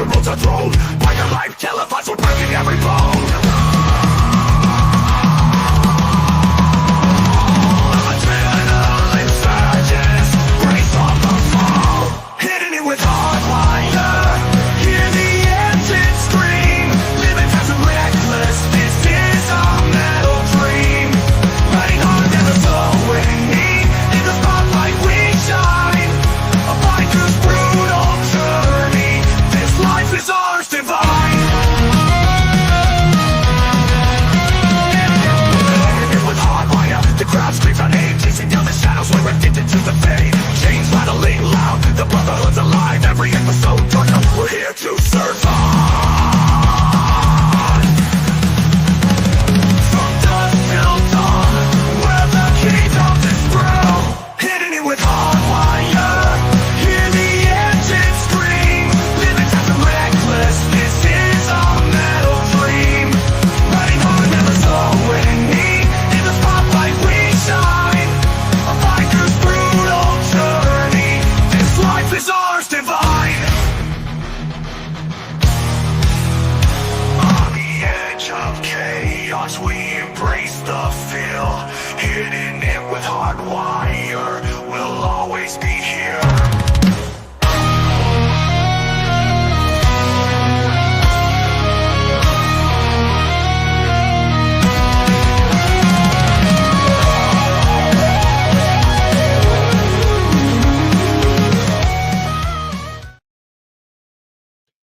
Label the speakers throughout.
Speaker 1: remotes are thrown by your life televised, we're breaking every bone. Adrenaline insurgents, brace on the fall. Hitting it with HardWire, hear the engine scream. Living fast and reckless, this is our metal dream. Riding hard, never slowing me. In the spotlight we shine, a biker's brutal journey. This life is ours divine. With HardWire, the crowd screams our name, chasing down the shadows, we're addicted to the fame. Chains rattling loud, the brotherhood's alive. Every episode joins us, we're here to survive. From dusk till dawn, we're the kings of this brew. Hitting it with HardWire, hear the engine scream. Living fast and reckless, this is our metal dream. Riding hard, never slowing me. In the spotlight we shine, a biker's brutal journey. This life is ours divine. On the edge of chaos, we embrace the feel. Hitting it with HardWire, we'll always be here.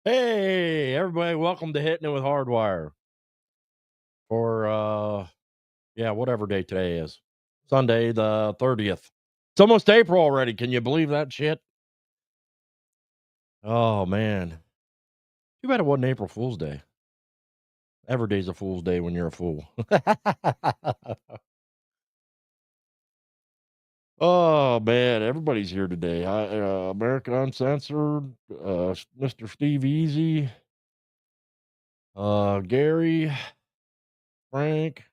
Speaker 2: Hey, everybody, welcome to Hitting It with HardWire for, whatever day today is. Sunday, the 30th. It's almost April already. Can you believe that shit? Oh, man. Too bad it wasn't April Fool's Day. Every day's a Fool's Day when you're a fool. Oh, man, everybody's here today. American Uncensored, Mr. Steve Easy, Gary, Frank,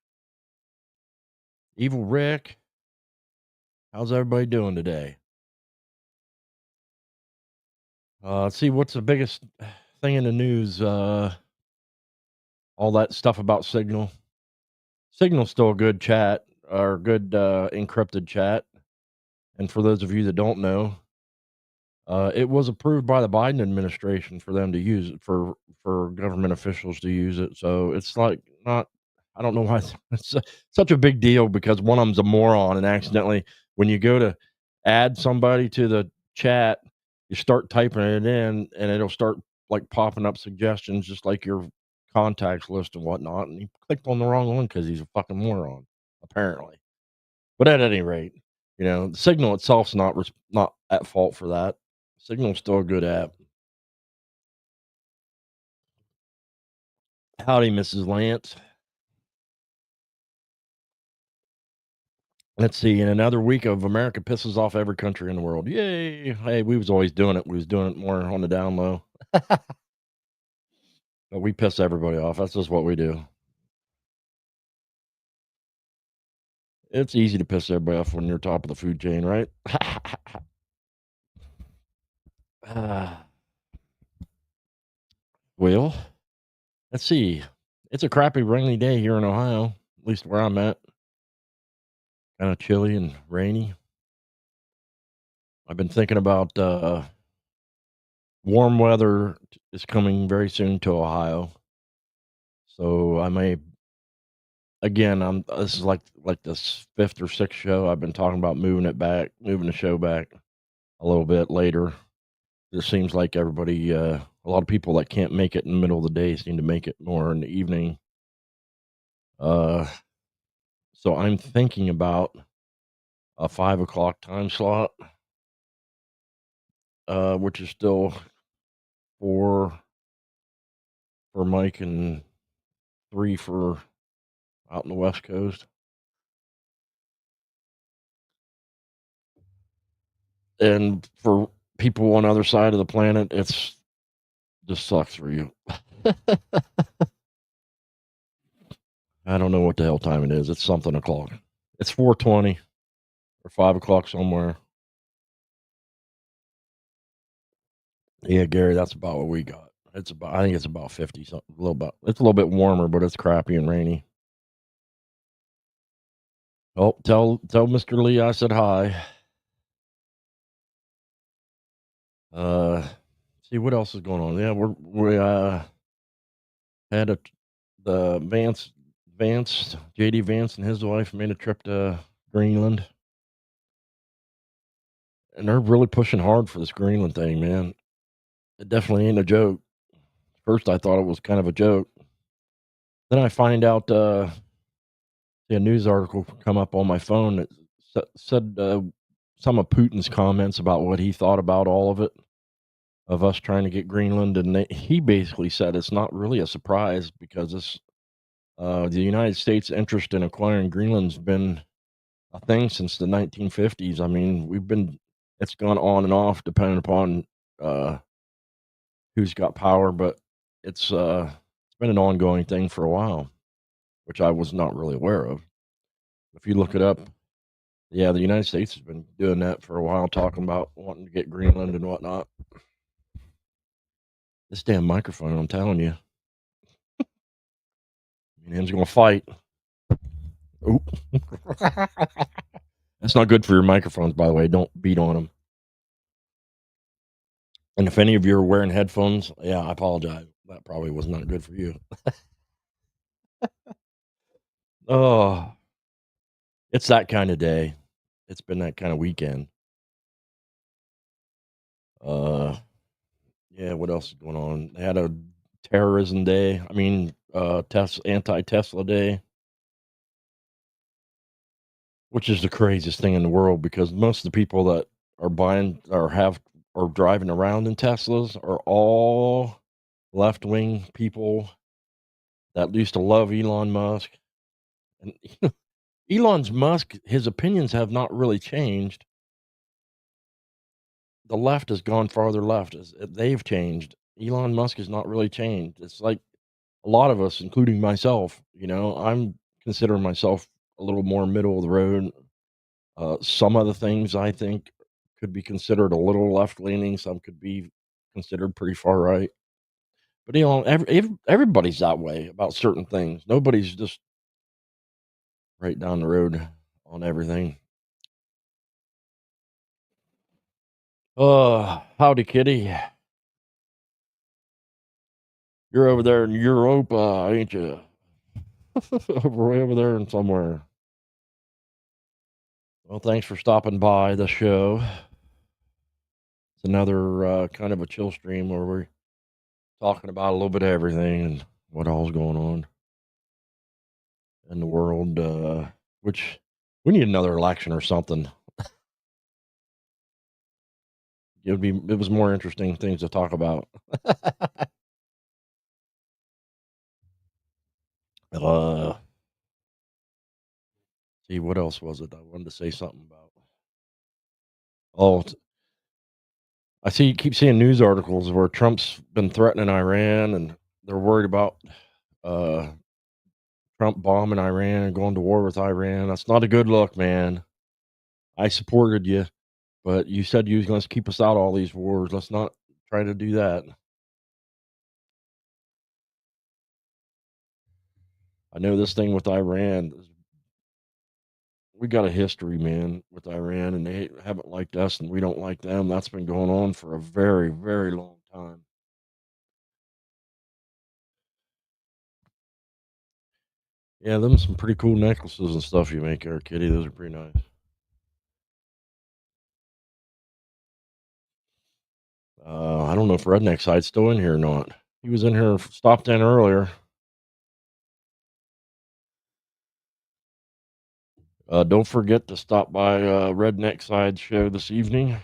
Speaker 2: Evil Rick. How's everybody doing today? Let's see, what's the biggest thing in the news? All that stuff about Signal. Signal's still a good chat, or good encrypted chat. And for those of you that don't know, it was approved by the Biden administration for them to use it, for government officials to use it. So it's like not, I don't know why it's such a big deal, because one of them's a moron and accidentally, when you go to add somebody to the chat, you start typing it in and it'll start like popping up suggestions, just like your contacts list and whatnot. And he clicked on the wrong one because he's a fucking moron, apparently. But at any rate, the Signal itself's not at fault for that. Signal's still a good app. Howdy, Mrs. Lance. Let's see. In another week of America pisses off every country in the world. Yay. Hey, we was always doing it. We was doing it more on the down low. But we piss everybody off. That's just what we do. It's easy to piss everybody off when you're top of the food chain, right? Well, let's see. It's a crappy rainy day here in Ohio, at least where I'm at. Kind of chilly and rainy. I've been thinking about warm weather is coming very soon to Ohio. So I may, again, this is like this fifth or sixth show. I've been talking about moving the show back a little bit later. It seems like everybody, a lot of people that can't make it in the middle of the day seem to make it more in the evening. So I'm thinking about a 5 o'clock time slot, which is still 4 for Mike and 3 for out in the West Coast. And for people on the other side of the planet, it's just sucks for you. I don't know what the hell time it is. It's something o'clock. It's 4:20 or 5 o'clock somewhere. Yeah, Gary, that's about what we got. I think it's about 50 something, a little bit. It's a little bit warmer, but it's crappy and rainy. Oh, tell Mr. Lee I said hi. Uh, see what else is going on. Yeah, we had the Vance, JD Vance and his wife made a trip to Greenland, and they're really pushing hard for this Greenland thing, man. It definitely ain't a joke. First, I thought it was kind of a joke. Then I find out a news article come up on my phone that said some of Putin's comments about what he thought about all of it, of us trying to get Greenland, and he basically said it's not really a surprise because the United States' interest in acquiring Greenland's been a thing since the 1950s. I mean, it's gone on and off depending upon uh, who's got power, but it's been an ongoing thing for a while, which I was not really aware of. If you look it up, yeah, the United States has been doing that for a while, talking about wanting to get Greenland and whatnot. This damn microphone, I'm telling you, me and him's gonna fight. Oop. That's not good for your microphones, by the way. Don't beat on them. And if any of you are wearing headphones, yeah, I apologize. That probably was not good for you. Oh, it's that kind of day. It's been that kind of weekend. Uh, yeah. What else is going on? They had a terrorism day. I mean, anti-Tesla day, which is the craziest thing in the world because most of the people that are buying or driving around in Teslas are all left wing people that used to love Elon Musk. And Elon's Musk, his opinions have not really changed. The left has gone farther left. They've changed. Elon Musk has not really changed. It's like a lot of us, including myself. I'm considering myself a little more middle of the road. Some of the things I think could be considered a little left leaning. Some could be considered pretty far right. But everybody's that way about certain things. Nobody's just right down the road on everything. Howdy, kitty. You're over there in Europa, ain't you? Way over there and somewhere. Well, thanks for stopping by the show. It's another kind of a chill stream where we're talking about a little bit of everything and what all's going on in the world. Which we need another election or something. It was more interesting things to talk about. uh, see what else was it I wanted to say something about. Oh, keep seeing news articles where Trump's been threatening Iran, and they're worried about uh, Trump bombing Iran and going to war with Iran. That's not a good look, man. I supported you, but you said you was going to keep us out of all these wars. Let's not try to do that. I know this thing with Iran. We got a history, man, with Iran, and they haven't liked us, and we don't like them. That's been going on for a very, very long time. Yeah, them some pretty cool necklaces and stuff you make there, Kitty. Those are pretty nice. I don't know if Redneck Side's still in here or not. He was in here, stopped in earlier. Don't forget to stop by Redneck Side show this evening,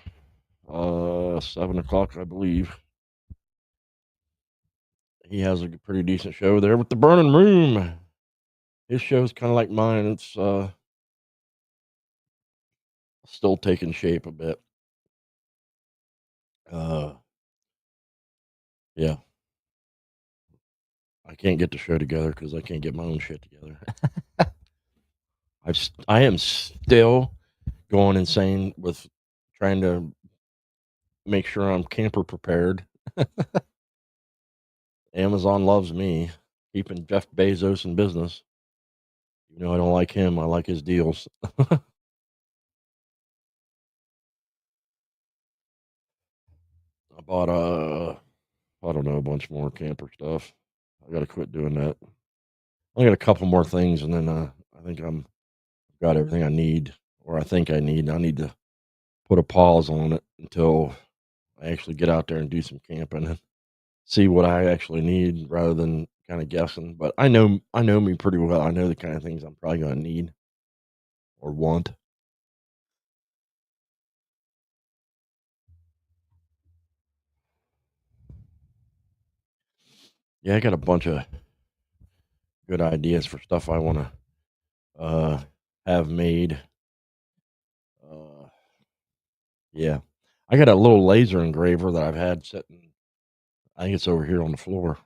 Speaker 2: 7 o'clock, I believe. He has a pretty decent show there with the Burning Room. His show's kind of like mine. It's still taking shape a bit. Uh, yeah, I can't get the show together because I can't get my own shit together. I am still going insane with trying to make sure I'm camper prepared. Amazon loves me, keeping Jeff Bezos in business. Even though I don't like him, I like his deals. I bought I don't know, a bunch more camper stuff. I gotta quit doing that. I got a couple more things, and then I think I've got everything I need, or I think I need. I need to put a pause on it until I actually get out there and do some camping and see what I actually need, rather than kind of guessing. But I know me pretty well. I know the kind of things I'm probably gonna need or want. Yeah, I got a bunch of good ideas for stuff I want to uh, have made. Uh, yeah, I got a little laser engraver that I've had sitting. I think it's over here on the floor.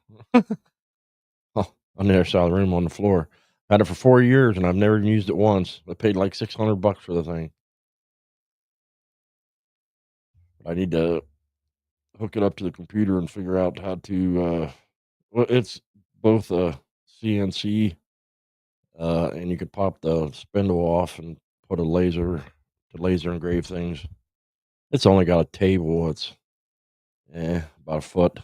Speaker 2: Oh, on the other side of the room on the floor. Had it for 4 years and I've never even used it once. I paid like $600 for the thing. I need to hook it up to the computer and figure out how to. Well, it's both a CNC, and you could pop the spindle off and put a laser to laser engrave things. It's only got a table. It's about a foot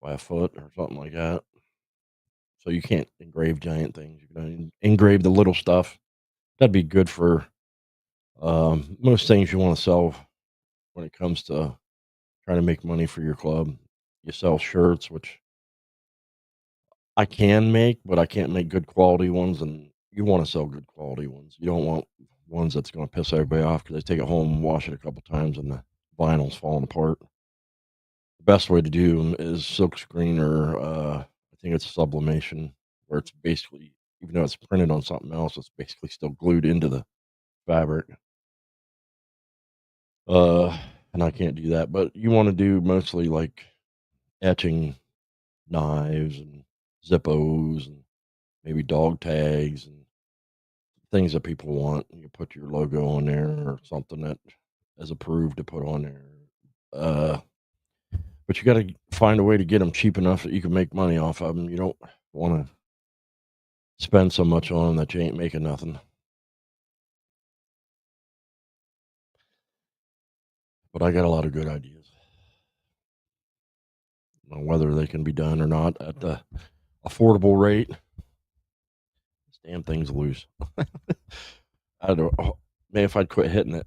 Speaker 2: by a foot or something like that. So you can't engrave giant things. You can engrave the little stuff. That'd be good for most things you want to sell when it comes to trying to make money for your club. You sell shirts, which I can make, but I can't make good quality ones. And you want to sell good quality ones. You don't want ones that's going to piss everybody off because they take it home and wash it a couple times and the vinyl's falling apart. The best way to do them is silk screen, or I think it's sublimation, where it's basically, even though it's printed on something else, it's basically still glued into the fabric. Uh, and I can't do that, but you want to do mostly like etching knives and Zippos and maybe dog tags and things that people want. You put your logo on there or something that is approved to put on there. Uh, but you got to find a way to get them cheap enough that you can make money off of them. You don't want to spend so much on them that you ain't making nothing. But I got a lot of good ideas on whether they can be done or not at the affordable rate. This damn thing's loose. I don't know. Man, if I'd quit hitting it.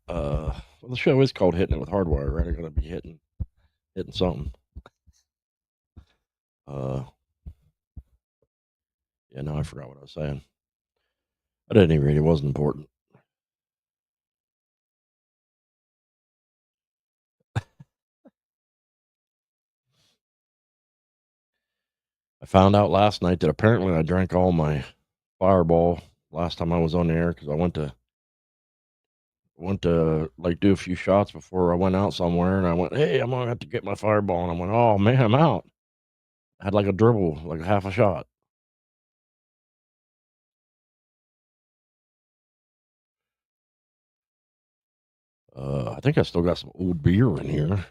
Speaker 2: Well, the show is called Hitting It with HardWire, right? I gotta be hitting something. Uh, yeah, no, I forgot what I was saying. At any rate, it wasn't important. I found out last night that apparently I drank all my Fireball last time I was on the air, because I went to like do a few shots before I went out somewhere, and I went, "Hey, I'm gonna have to get my Fireball," and I went, "Oh man, I'm out." I had like a dribble, like half a shot. I think I still got some old beer in here.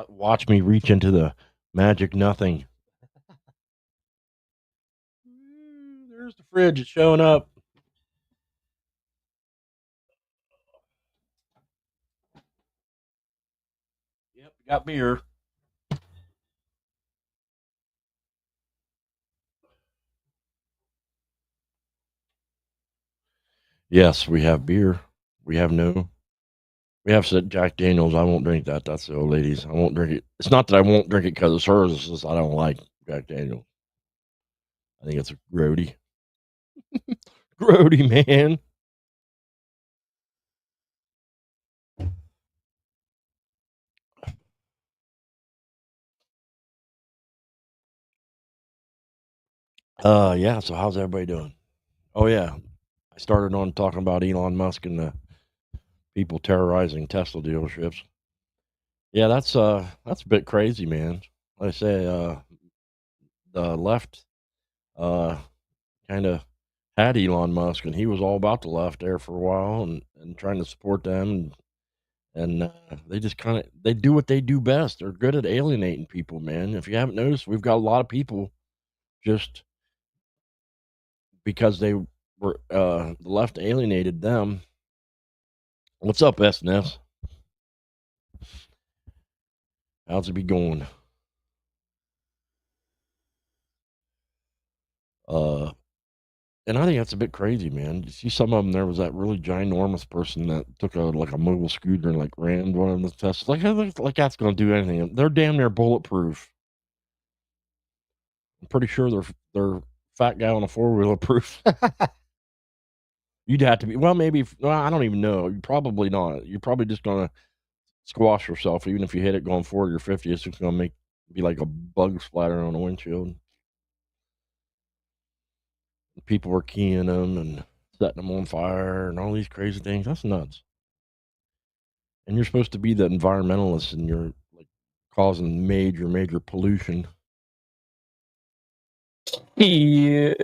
Speaker 2: Watch me reach into the magic nothing. There's the fridge. It's showing up. Yep, got beer. Yes, we have beer. We have no. We have said Jack Daniels. I won't drink that. That's the old ladies. I won't drink it. It's not that I won't drink it because it's hers. It's just I don't like Jack Daniels. I think it's a grody. Grody, man. Yeah. So how's everybody doing? Oh yeah, I started on talking about Elon Musk and the people terrorizing Tesla dealerships. Yeah, that's a bit crazy, man. Like I say, the left uh kind of had Elon Musk, and he was all about the left there for a while, and trying to support them, and they just kind of they do what they do best. They're good at alienating people, man. If you haven't noticed, we've got a lot of people just because they were the left alienated them. What's up, SNS? How's it be going? Uh, and I think that's a bit crazy, man. You see some of them. There was that really ginormous person that took a like a mobile scooter and like rammed one of the tests. Like that's going to do anything. They're damn near bulletproof. I'm pretty sure they're fat guy on a four wheeler proof. You'd have to be well, maybe. Well, I don't even know. You probably not. You're probably just gonna squash yourself, even if you hit it going 40 or 50. It's just gonna be like a bug splatter on the windshield. People were keying them and setting them on fire and all these crazy things. That's nuts. And you're supposed to be the environmentalist, and you're like causing major pollution. Yeah.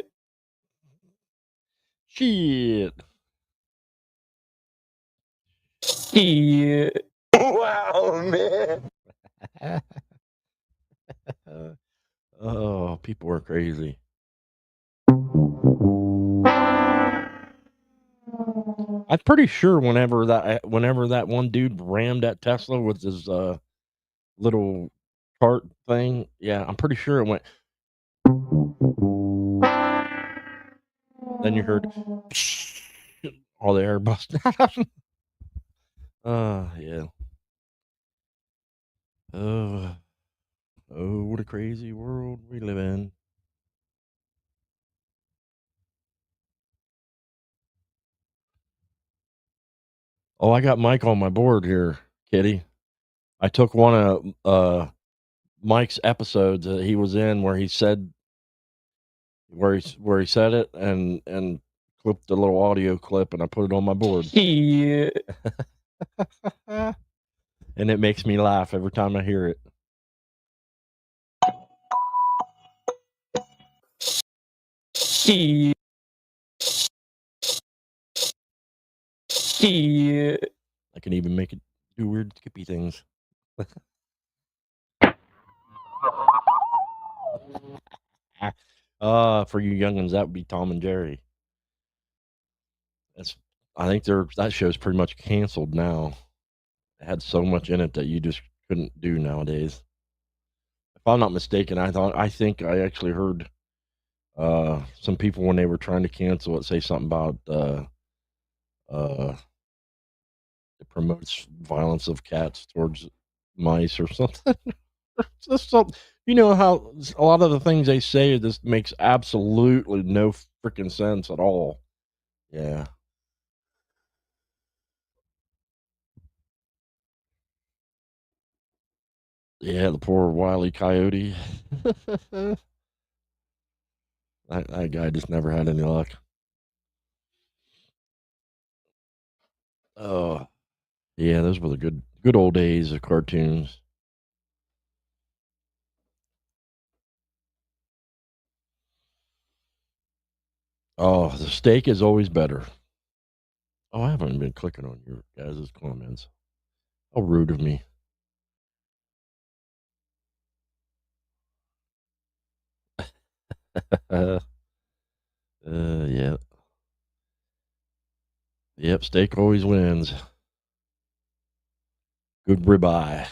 Speaker 2: Shit. Yeah. Wow, man. Oh, people are crazy. I'm pretty sure whenever that one dude rammed that Tesla with his little cart thing, yeah, I'm pretty sure it went. Then you heard all the air busting out. Yeah. Oh, oh, what a crazy world we live in. Oh, I got Mike on my board here, Kitty. I took one of Mike's episodes that he was in where he said where he said it and clipped the little audio clip and I put it on my board. Yeah. And it makes me laugh every time I hear it. Yeah. Yeah. I can even make it do weird skippy things. For you youngins, that would be Tom and Jerry. That's I think that show's pretty much canceled now. It had so much in it that you just couldn't do nowadays. If I'm not mistaken, I think I actually heard some people when they were trying to cancel it say something about uh it promotes violence of cats towards mice or something. Just something, you know how a lot of the things they say just makes absolutely no freaking sense at all. Yeah. Yeah, the poor wily coyote. That guy just never had any luck. Oh, yeah, those were the good old days of cartoons. Oh, the steak is always better. Oh, I haven't been clicking on your guys' comments. How rude of me. Yeah. Yep, steak always wins. Good ribeye.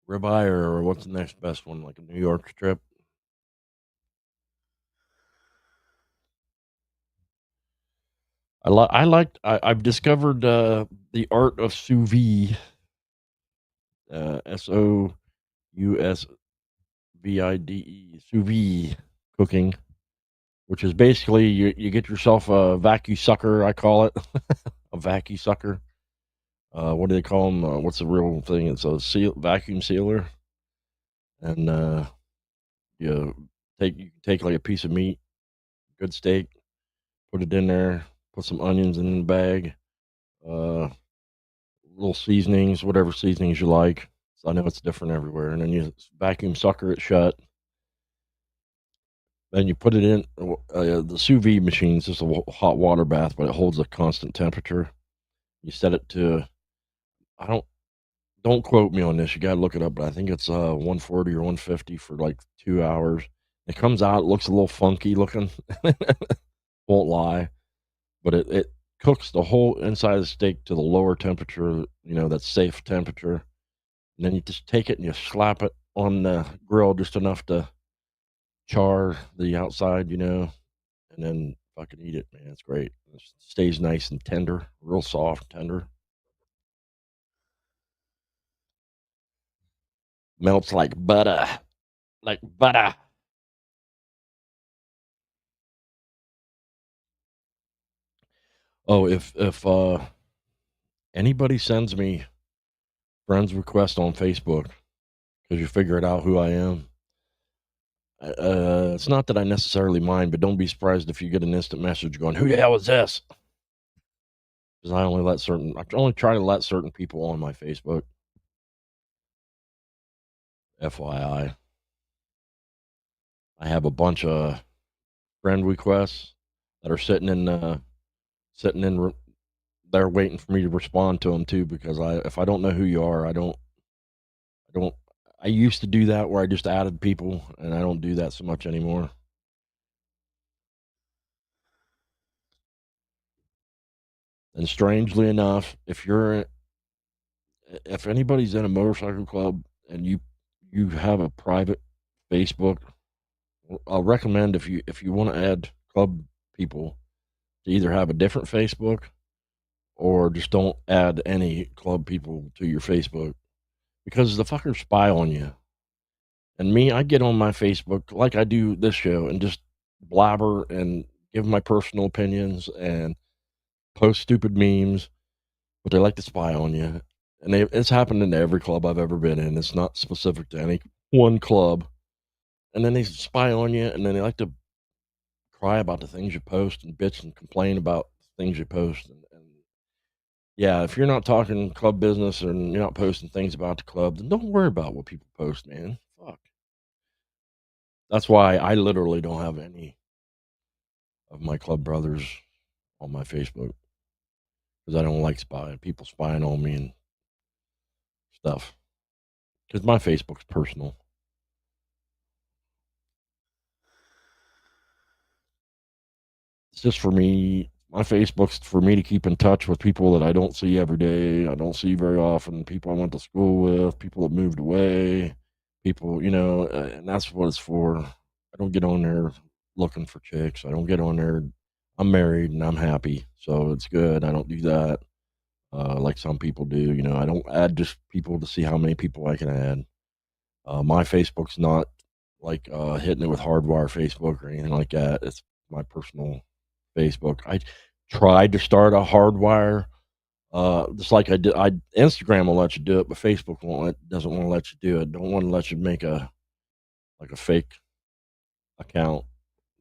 Speaker 2: Ribeye, or what's the next best one? Like a New York strip? I've discovered the art of sous vide, SOUSVIDE, sous vide cooking, which is basically you get yourself a vacuum sucker, I call it, a vacuum sucker. What do they call them? What's the real thing? It's a vacuum sealer, and you you take like a piece of meat, good steak, put it in there, put some onions in the bag, uh, little seasonings, whatever seasonings you like. So I know it's different everywhere, and then you vacuum sucker it shut. Then you put it in the sous vide machine. Is just a hot water bath, but it holds a constant temperature. You set it to I don't quote me on this. You gotta look it up, but I think it's 140 or 150 for like 2 hours. It comes out, it looks a little funky looking. Won't lie, but it cooks the whole inside of the steak to the lower temperature, that's safe temperature. And then you just take it and you slap it on the grill just enough to char the outside, and then fucking eat it, man. It's great. It stays nice and tender, real soft, tender. Melts like butter, like butter. Oh, if anybody sends me friends request on Facebook because you figured out who I am, it's not that I necessarily mind, but don't be surprised if you get an instant message going, "Who the hell is this?" Because I only try to let certain people on my Facebook. FYI, I have a bunch of friend requests that are sitting in there waiting for me to respond to them too. Because if I don't know who you are, I don't. I used to do that where I just added people, and I don't do that so much anymore. And strangely enough, if anybody's in a motorcycle club and you have a private Facebook, I'll recommend if you want to add club people to either have a different Facebook or just don't add any club people to your Facebook because the fuckers spy on you. And me, I get on my Facebook like I do this show and just blabber and give my personal opinions and post stupid memes, but they like to spy on you. And it's happened in every club I've ever been in. It's not specific to any one club. And then they spy on you, and then they like to cry about the things you post and bitch and complain about things you post. And yeah, if you're not talking club business and you're not posting things about the club, then don't worry about what people post, man. Fuck. That's why I literally don't have any of my club brothers on my Facebook because I don't like people spying on me and stuff. Because my Facebook's personal. It's just for me. My Facebook's for me to keep in touch with people that I don't see every day. I don't see very often. People I went to school with, people that moved away, people, and that's what it's for. I don't get on there looking for chicks. I don't get on there. I'm married and I'm happy, so it's good. I don't do that like some people do. I don't add just people to see how many people I can add. My Facebook's not like hitting it with hardwire Facebook or anything like that. It's my personal Facebook. I tried to start a hardwire, just like I did. Instagram will let you do it, but Facebook doesn't want to let you do it. Don't want to let you make a fake account,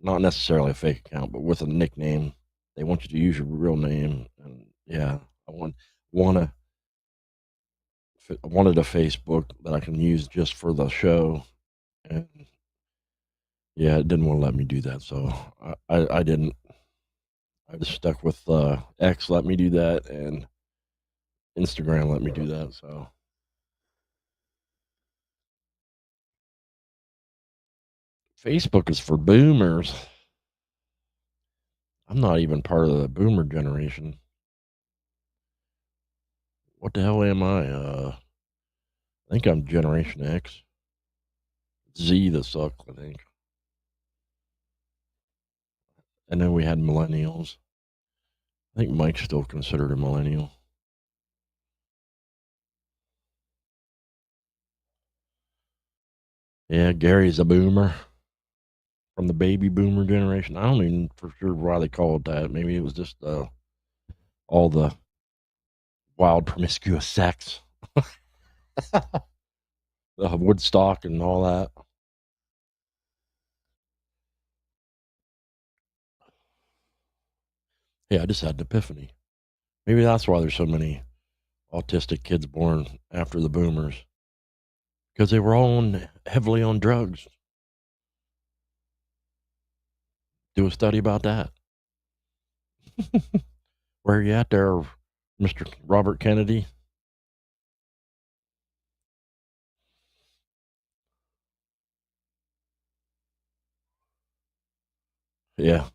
Speaker 2: not necessarily a fake account, but with a nickname. They want you to use your real name, and yeah, I want to I wanted a Facebook that I can use just for the show, and yeah, it didn't want to let me do that, so I didn't. I just stuck with X let me do that, and Instagram let me do that. So Facebook is for boomers. I'm not even part of the boomer generation. What the hell am I? I think I'm Generation X. Z that sucked, I think. And then we had millennials. I think Mike's still considered a millennial. Yeah, Gary's a boomer from the baby boomer generation. I don't even for sure why they call it that. Maybe it was just all the wild promiscuous sex, the Woodstock and all that. Yeah, I just had an epiphany. Maybe that's why there's so many autistic kids born after the boomers because they were all heavily on drugs. Do a study about that. Where are you at there, Mr. Robert Kennedy? Yeah.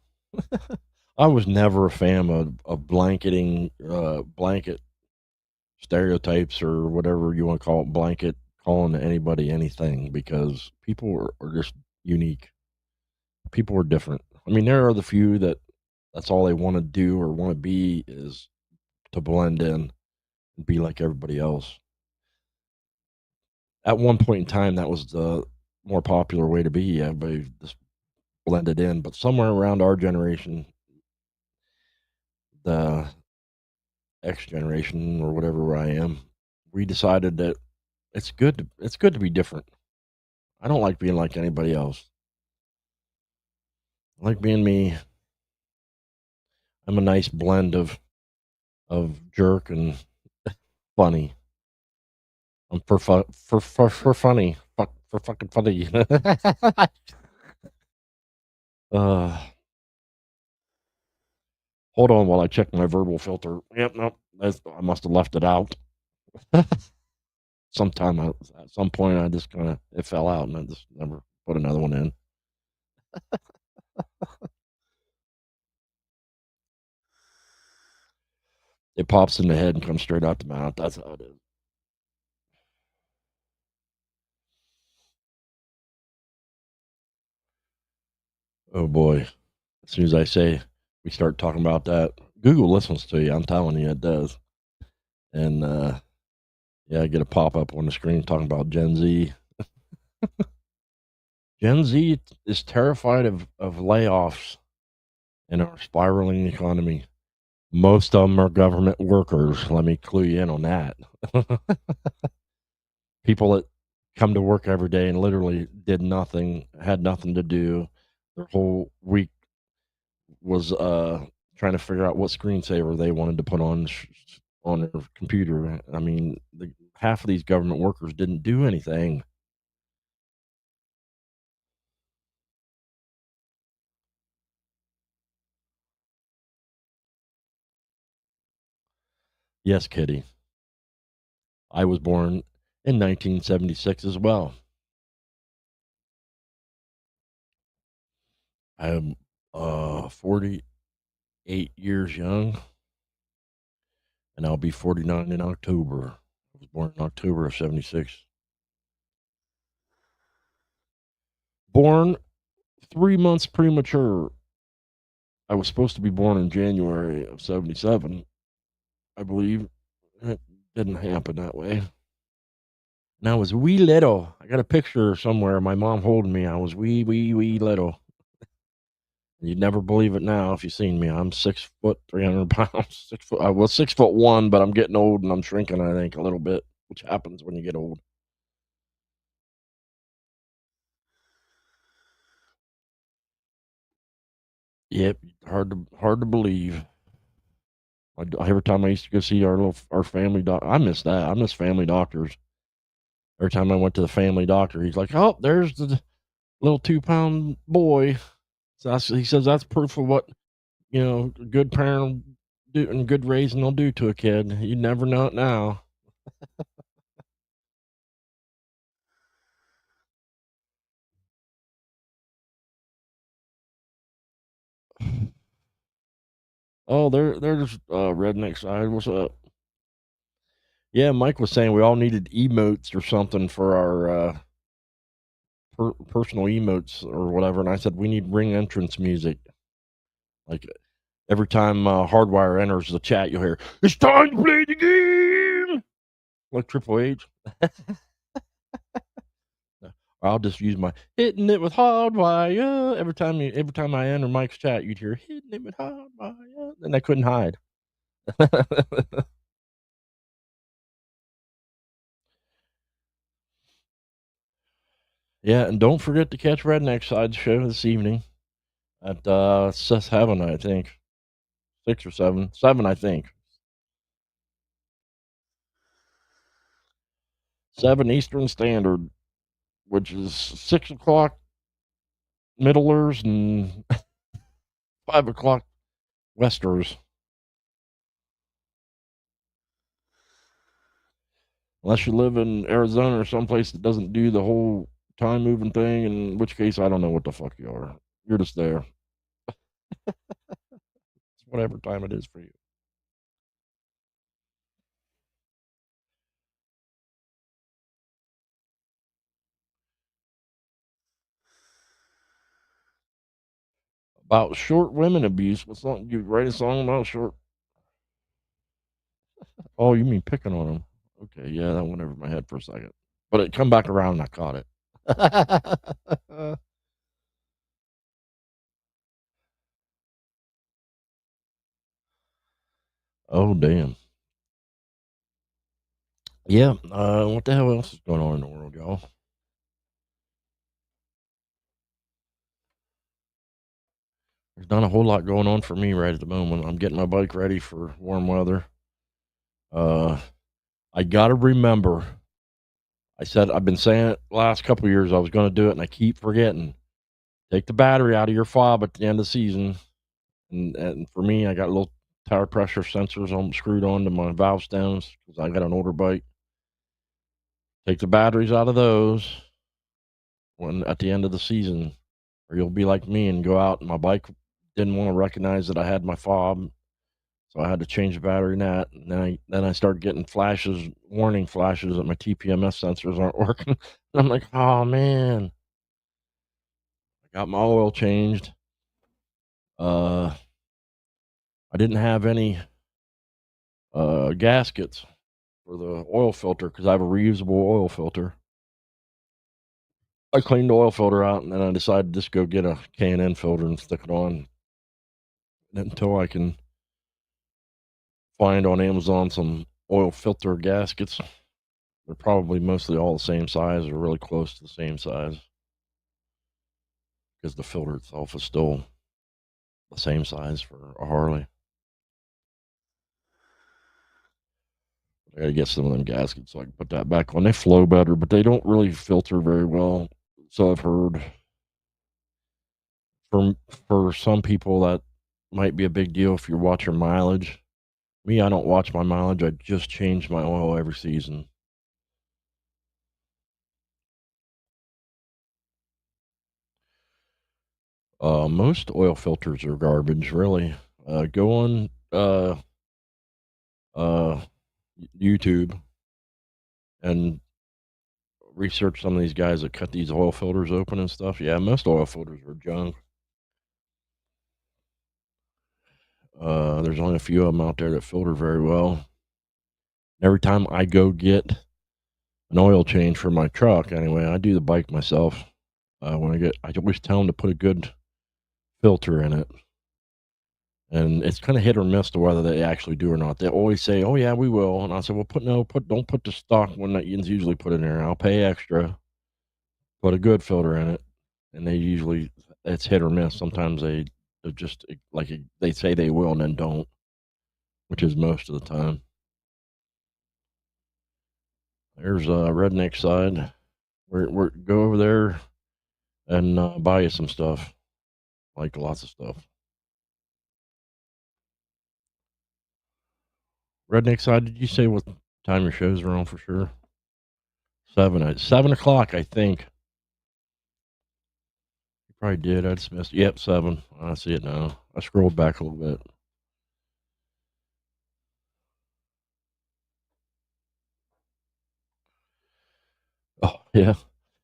Speaker 2: I was never a fan of blanketing, blanket stereotypes or whatever you want to call it, blanket calling anybody anything because people are just unique. People are different. I mean, there are the few that's all they want to do or want to be is to blend in and be like everybody else. At one point in time, that was the more popular way to be. Everybody just blended in. But somewhere around our generation, the X generation or whatever I am, we decided that it's good to be different. I don't like being like anybody else. I like being me. I'm a nice blend of jerk and funny. I'm for funny. Fuck for fucking funny. uh, hold on while I check my verbal filter. Yep, nope. I must have left it out. At some point, I just kind of it fell out, and I just never put another one in. It pops in the head and comes straight out the mouth. That's how it is. Oh boy! As soon as I say we start talking about that, Google listens to you. I'm telling you, it does. And yeah, I get a pop up on the screen talking about Gen Z. Gen Z is terrified of layoffs in our spiraling economy. Most of them are government workers. Let me clue you in on that. People that come to work every day and literally did nothing, had nothing to do. Their whole week was trying to figure out what screensaver they wanted to put on their computer. I mean, half of these government workers didn't do anything. Yes, Kitty. I was born in 1976 as well. I'm 48 years young, and I'll be 49 in October. I was born in October of 76. Born 3 months premature. I was supposed to be born in January of 77, I believe. It didn't happen that way. And I was wee little. I got a picture somewhere of my mom holding me. I was wee little. You'd never believe it now if you seen me. I'm 6 foot, 300 pounds. 6 foot. I was 6'1", but I'm getting old and I'm shrinking. I think a little bit, which happens when you get old. Yep, hard to believe. Every time I used to go see our family doc, I miss that. I miss family doctors. Every time I went to the family doctor, he's like, "Oh, there's the little 2 pound boy." So he says that's proof of what a good parent do and good raising will do to a kid. You never know it now. Oh, they're just redneck side. What's up? Yeah, Mike was saying we all needed emotes or something for our personal emotes or whatever, and I said we need ring entrance music. Like every time HardWire enters the chat, you'll hear "It's time to play the game," like Triple H. I'll just use my hitting it with HardWire every time I enter Mike's chat. You'd hear hitting it with HardWire, and I couldn't hide. Yeah, and don't forget to catch Redneck Side show this evening at Seth Heaven, I think 6 or 7, 7, I think 7 Eastern Standard, which is 6 o'clock Middlers and 5 o'clock Westers. Unless you live in Arizona or someplace that doesn't do the whole time moving thing, in which case I don't know what the fuck you are. You're just there. It's whatever time it is for you. About short women abuse. What's song? You write a song about short? Oh, you mean picking on them? Okay, yeah, that went over my head for a second, but it come back around and I caught it. Oh, damn. Yeah. What the hell else is going on in the world, y'all? There's not a whole lot going on for me right at the moment. I'm getting my bike ready for warm weather. Uh, I gotta remember. I've been saying it the last couple of years I was going to do it, and I keep forgetting. Take the battery out of your fob at the end of the season, and for me, I got little tire pressure sensors on screwed onto my valve stems because I got an older bike. Take the batteries out of those when at the end of the season, or you'll be like me and go out and my bike didn't want to recognize that I had my fob, so I had to change the battery in that. And then I started getting flashes, warning flashes that my TPMS sensors aren't working. And I'm like, oh man, I got my oil changed. Uh, I didn't have any gaskets for the oil filter because I have a reusable oil filter. I cleaned the oil filter out and then I decided to just go get a K&N filter and stick it on until I can find on Amazon some oil filter gaskets. They're probably mostly all the same size or really close to the same size because the filter itself is still the same size for a Harley. I gotta get some of them gaskets so I can put that back on. They flow better, but they don't really filter very well. So I've heard for some people that might be a big deal if you watch your mileage. Me, I don't watch my mileage. I just change my oil every season. Most oil filters are garbage, really. Go on uh, YouTube and research some of these guys that cut these oil filters open and stuff. Yeah, most oil filters are junk. There's only a few of them out there that filter very well. Every time I go get an oil change for my truck, anyway, I do the bike myself. I always tell them to put a good filter in it, and it's kind of hit or miss to whether they actually do or not. They always say, "Oh yeah, we will," and I said, "Well, don't put the stock one that you usually put in there. I'll pay extra. Put a good filter in it." And they usually it's hit or miss. Sometimes they're just like they say they will and then don't, which is most of the time. There's redneck side. We're go over there and buy you some stuff, like lots of stuff. Redneck side. Did you say what time your shows are on for sure? 7 o'clock, I think. You probably did. I just missed. Yep, 7. I see it now. I scrolled back a little bit. Oh yeah,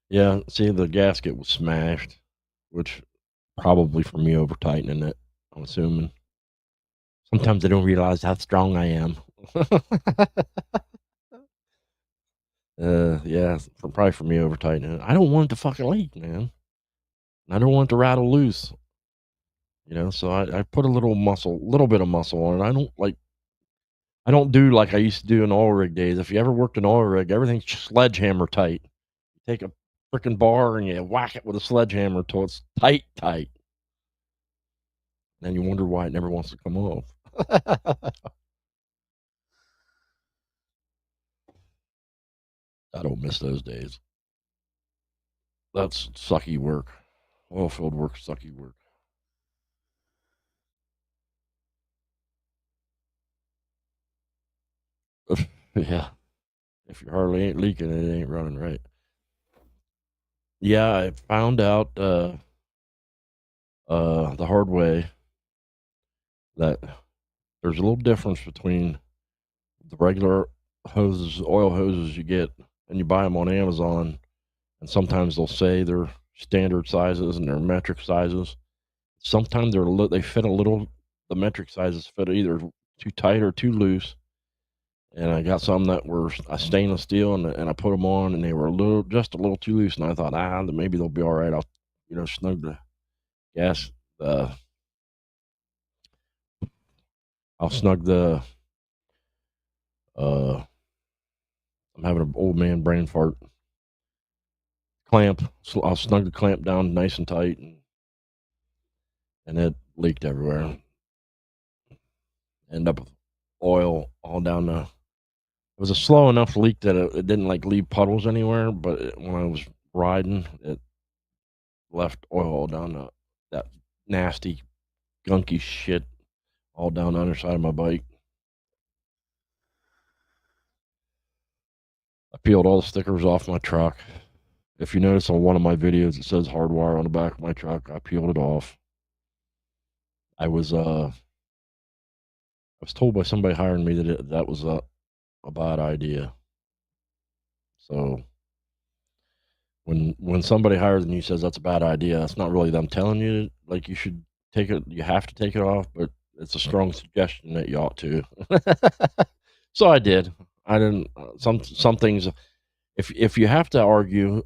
Speaker 2: yeah. See, the gasket was smashed, which probably from me over tightening it. I'm assuming. Sometimes I don't realize how strong I am. Yeah, probably for me over tightening it. I don't want it to fucking leak, man. I don't want it to rattle loose. So I put little bit of muscle on it. I don't do like I used to do in oil rig days. If you ever worked an oil rig, everything's sledgehammer tight. You take a freaking bar and you whack it with a sledgehammer till it's tight, tight. Then you wonder why it never wants to come off. I don't miss those days. That's sucky work. Oil field work, sucky work. Yeah. If your Harley ain't leaking, it ain't running right. Yeah, I found out the hard way. that there's a little difference between the regular hoses, oil hoses you get, and you buy them on Amazon, and sometimes they'll say they're standard sizes and they're metric sizes. Sometimes they fit a little. The metric sizes fit either too tight or too loose. And I got some that were a stainless steel, and I put them on, and they were just a little too loose. And I thought, maybe they'll be all right. I'll, snug the gas. Uh, I'll snug the. Uh, I'm having an old man brain fart. Clamp. So I'll snug the clamp down nice and tight, and it leaked everywhere. End up with oil all down the. It was a slow enough leak that it didn't like leave puddles anywhere, but when I was riding, it left oil all down that nasty, gunky shit all down the underside of my bike. I peeled all the stickers off my truck. If you notice on one of my videos, it says HardWire on the back of my truck. I peeled it off. I was told by somebody hiring me that was a bad idea. So when somebody hires and you says that's a bad idea, that's not really them telling you like you should take it. You have to take it off, but it's a strong suggestion that you ought to. So I did. I didn't. Some things. If you have to argue,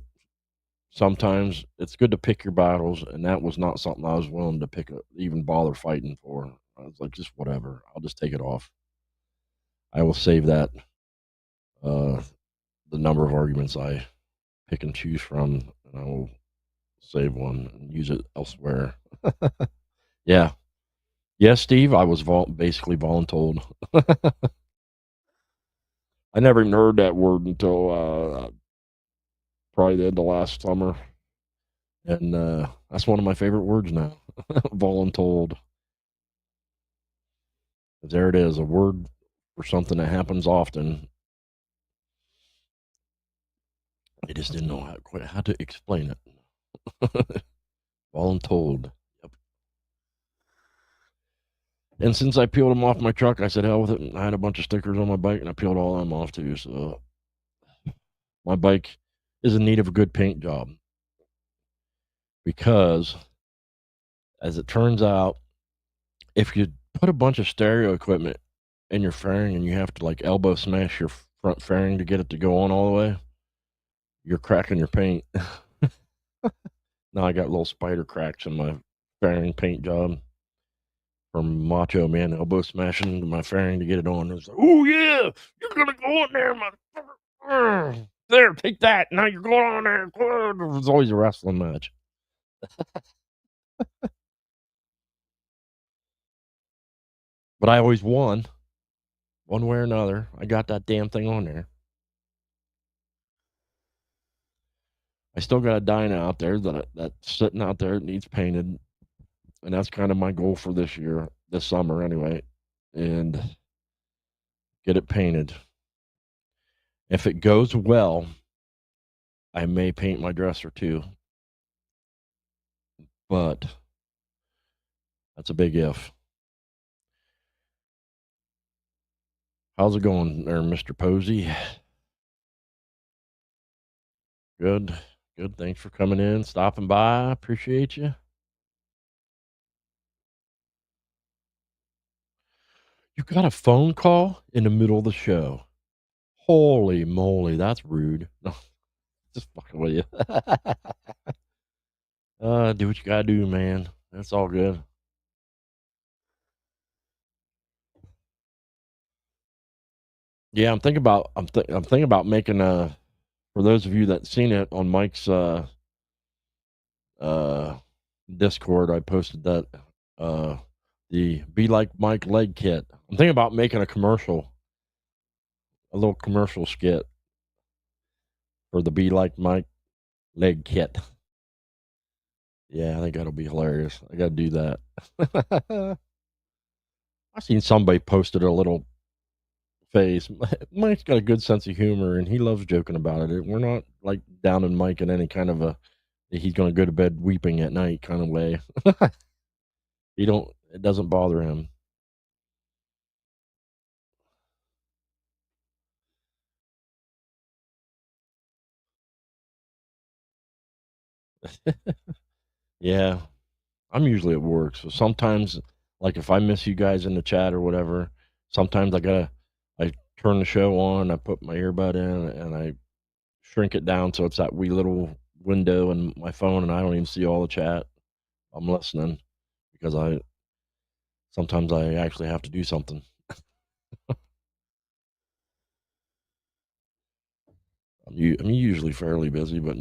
Speaker 2: sometimes it's good to pick your battles, and that was not something I was willing to even bother fighting for. I was like, just whatever. I'll just take it off. I will save that. The number of arguments I pick and choose from, and I will save one and use it elsewhere. Yeah. Yes, Steve, I was basically voluntold. I never even heard that word until probably the end of last summer. And that's one of my favorite words now. Voluntold. There it is, a word for something that happens often. I just didn't know quite how to explain it. Voluntold. Yep. And since I peeled them off my truck, I said, hell with it. I had a bunch of stickers on my bike, and I peeled all of them off too. So my bike is in need of a good paint job. Because, as it turns out, if you put a bunch of stereo equipment in your fairing and you have to like elbow smash your front fairing to get it to go on all the way, you're cracking your paint. Now I got little spider cracks in my fairing paint job from Macho Man elbow smashing my fairing to get it on. It was like, oh yeah, you're gonna go in there, motherfucker. There, take that. Now you're going on there. It was always a wrestling match. But I always won, one way or another. I got that damn thing on there. I still got a Dyna out there that's sitting out there. It needs painted, and that's kind of my goal for this summer anyway, and get it painted. If it goes well, I may paint my dresser too, but that's a big if. How's it going there, Mr. Posey? Good, good. Thanks for coming in, stopping by. Appreciate you. You got a phone call in the middle of the show. Holy moly, that's rude. No, just fucking with you. Do what you gotta do, man. That's all good. Yeah, I'm thinking about making for those of you that seen it on Mike's uh Discord, I posted that the Be Like Mike leg kit. I'm thinking about making a little commercial skit for the Be Like Mike leg kit. Yeah, I think that'll be hilarious. I gotta do that. I seen somebody posted a little face. Mike's got a good sense of humor, and he loves joking about it. We're not like downing Mike in any kind of a he's going to go to bed weeping at night kind of way. It doesn't bother him. Yeah, I'm usually at work, so sometimes, like, if I miss you guys in the chat or whatever, sometimes I turn the show on, I put my earbud in, and I shrink it down so it's that wee little window in my phone, and I don't even see all the chat. I'm listening because I sometimes I actually have to do something. I'm usually fairly busy, but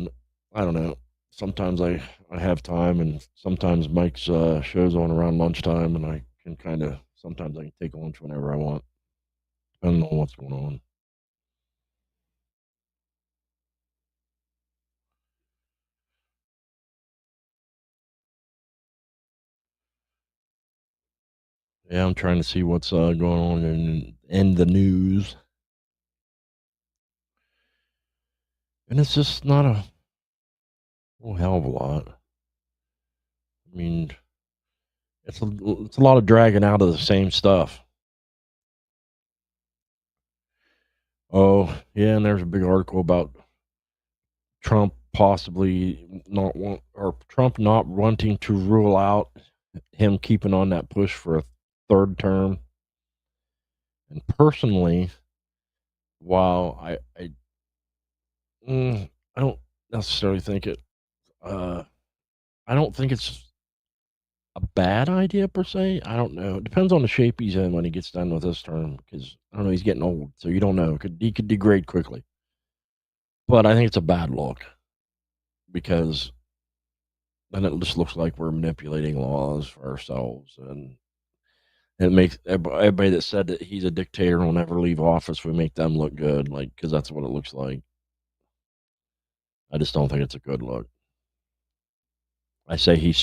Speaker 2: I don't know. Sometimes I have time, and sometimes Mike's show's on around lunchtime, and I can kind of sometimes I can take lunch whenever I want, depending on what's going on. Yeah, I'm trying to see what's going on in the news, and it's just not a whole hell of a lot. I mean, it's a lot of dragging out of the same stuff. Oh yeah, and there's a big article about Trump possibly not want or Trump not wanting to rule out him keeping on that push for a third term. And personally, while I don't necessarily think it, uh, I don't think it's a bad idea per se. I don't know. It depends on the shape he's in when he gets done with this term because I don't know. He's getting old, so you don't know. He could degrade quickly. But I think it's a bad look because then it just looks like we're manipulating laws for ourselves, and it makes everybody that said that he's a dictator and will never leave office. We make them look good, like because that's what it looks like. I just don't think it's a good look. I say he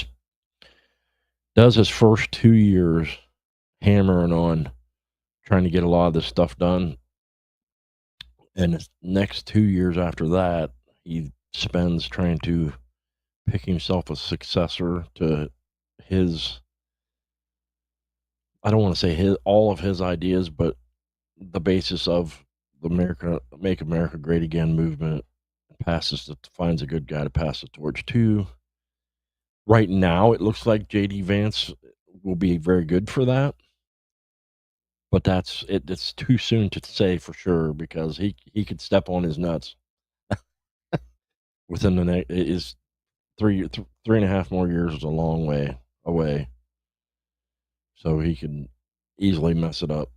Speaker 2: does his first 2 years hammering on trying to get a lot of this stuff done, and his next 2 years after that, he spends trying to pick himself a successor to his. I don't want to say his all of his ideas, but the basis of the America Make America Great Again movement finds a good guy to pass the torch to. Right now, it looks like JD Vance will be very good for that, but that's it. It's too soon to say for sure because he could step on his nuts within the next is 3.5 more years is a long way away, so he can easily mess it up.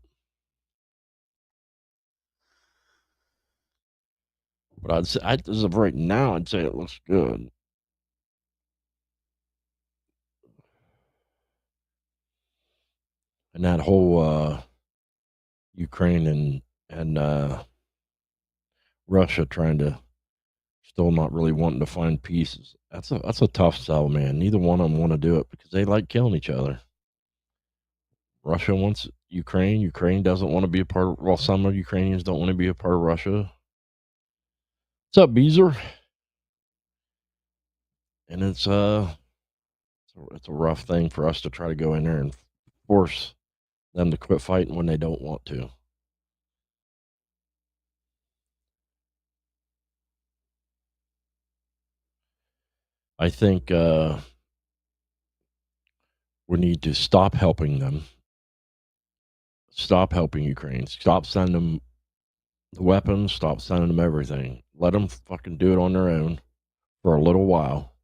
Speaker 2: But as of right now, I'd say it looks good. And that whole Ukraine and Russia trying to still not really wanting to find peace. That's a tough sell, man. Neither one of them want to do it because they like killing each other. Russia wants Ukraine. Ukraine doesn't want to be a part of. Well, some of Ukrainians don't want to be a part of Russia. What's up, Beezer? And it's a rough thing for us to try to go in there and force them to quit fighting when they don't want to. I think we need to stop helping them. Stop helping Ukraine. Stop sending them the weapons. Stop sending them everything. Let them fucking do it on their own for a little while,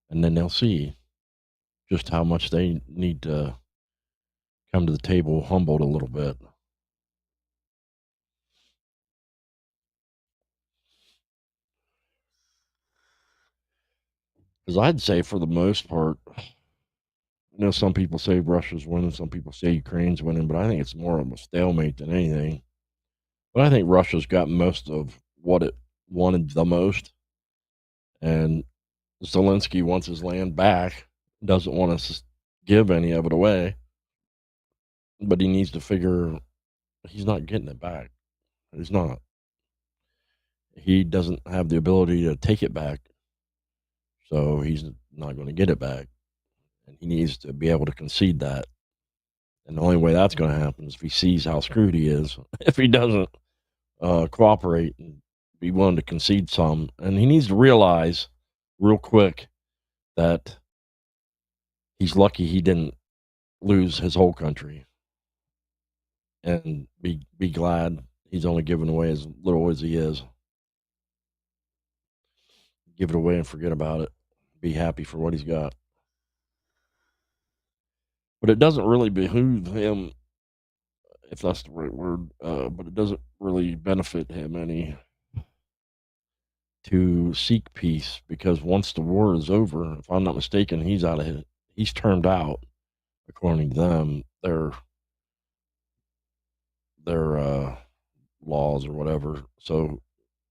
Speaker 2: and then they'll see just how much they need to come to the table humbled a little bit. Because I'd say for the most part, some people say Russia's winning, some people say Ukraine's winning, but I think it's more of a stalemate than anything. But I think Russia's got most of what it wanted the most, and Zelensky wants his land back, doesn't want to give any of it away, but he needs to figure he's not getting it back. He's not. He doesn't have the ability to take it back, so he's not going to get it back. And he needs to be able to concede that. And the only way that's going to happen is if he sees how screwed he is. If he doesn't cooperate and be willing to concede some, and he needs to realize real quick that he's lucky he didn't lose his whole country and be glad he's only giving away as little as he is. Give it away and forget about it. Be happy for what he's got. But it doesn't really behoove him, if that's the right word, but it doesn't really benefit him any to seek peace because once the war is over, if I'm not mistaken, he's out of it. He's turned out, according to them, their laws or whatever. So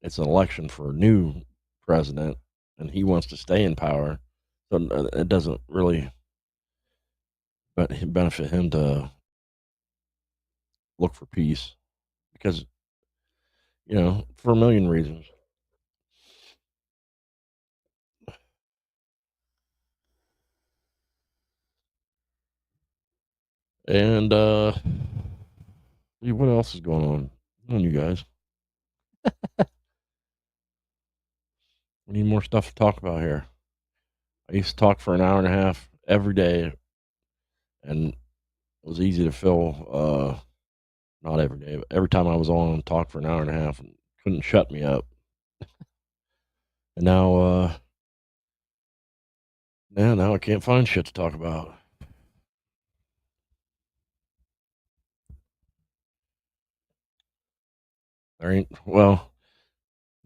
Speaker 2: it's an election for a new president, and he wants to stay in power. So it doesn't really benefit him to look for peace because for a million reasons. And what else is going on you guys? We need more stuff to talk about here. I used to talk for an hour and a half every day, and it was easy to fill. Not every day, but every time I was on, talk for an hour and a half, and couldn't shut me up. And now I can't find shit to talk about. There ain't a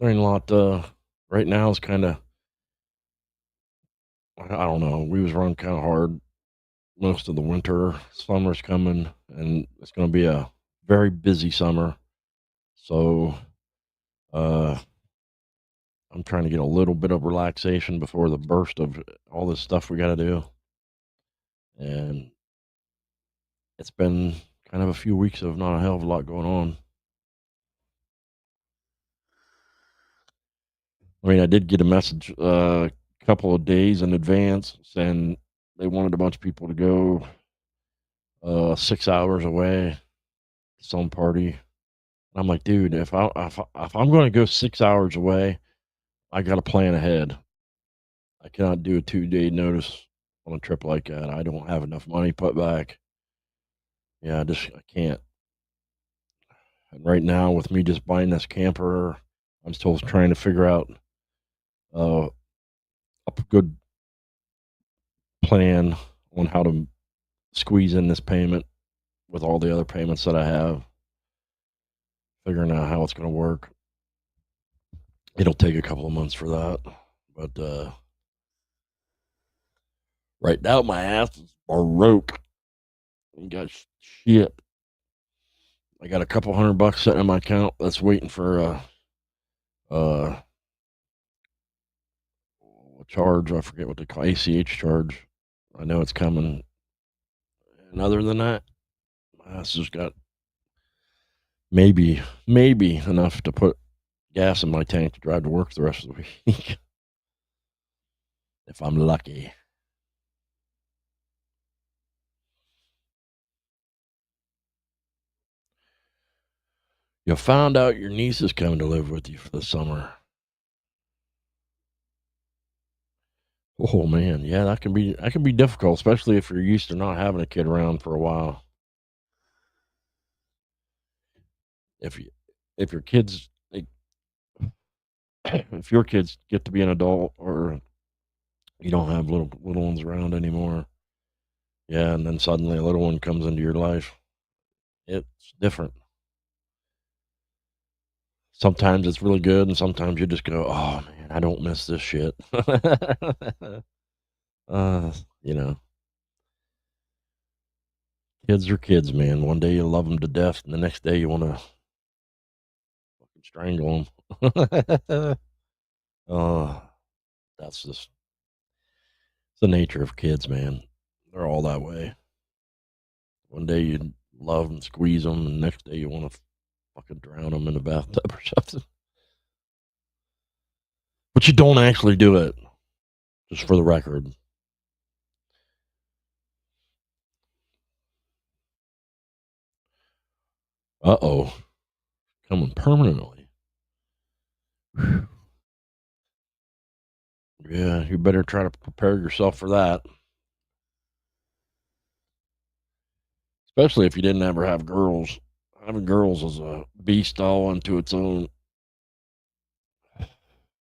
Speaker 2: lot. Right now is kind of, I don't know. We was run kind of hard most of the winter. Summer's coming, and it's going to be a very busy summer. So, uh, I'm trying to get a little bit of relaxation before the burst of all this stuff we got to do. And it's been kind of a few weeks of not a hell of a lot going on. I mean, I did get a message a couple of days in advance saying they wanted a bunch of people to go 6 hours away to some party. And I'm like, dude, if I'm going to go 6 hours away, I got to plan ahead. I cannot do a 2-day notice on a trip like that. I don't have enough money put back. Yeah, I can't. And right now, with me just buying this camper, I'm still trying to figure out uh, a good plan on how to squeeze in this payment with all the other payments that I have, figuring out how it's going to work. It'll take a couple of months for that, but right now my ass is broke. Ain't got shit. I got a couple $100 sitting in my account that's waiting for a charge. I forget what they call ACH charge. I know it's coming. And other than that, my ass has got maybe enough to put gas in my tank to drive to work the rest of the week if I'm lucky. You found out your niece is coming to live with you for the summer. Oh man, yeah, that can be difficult, especially if you're used to not having a kid around for a while. If you if your kids like, if your kids get to be an adult or you don't have little ones around anymore, yeah, and then suddenly a little one comes into your life, it's different. Sometimes it's really good, and sometimes you just go, "Oh man, I don't miss this shit." uh, you know, kids are kids, man. One day you love them to death, and the next day you want to strangle them. Oh, that's just the nature of kids, man. They're all that way. One day you love and squeeze them, and the next day you want to fucking drown them in the bathtub or something. But you don't actually do it, just for the record. Uh-oh, coming permanently. Yeah, you better try to prepare yourself for that, especially if you didn't ever have girls. Having girls is a beast all unto its own.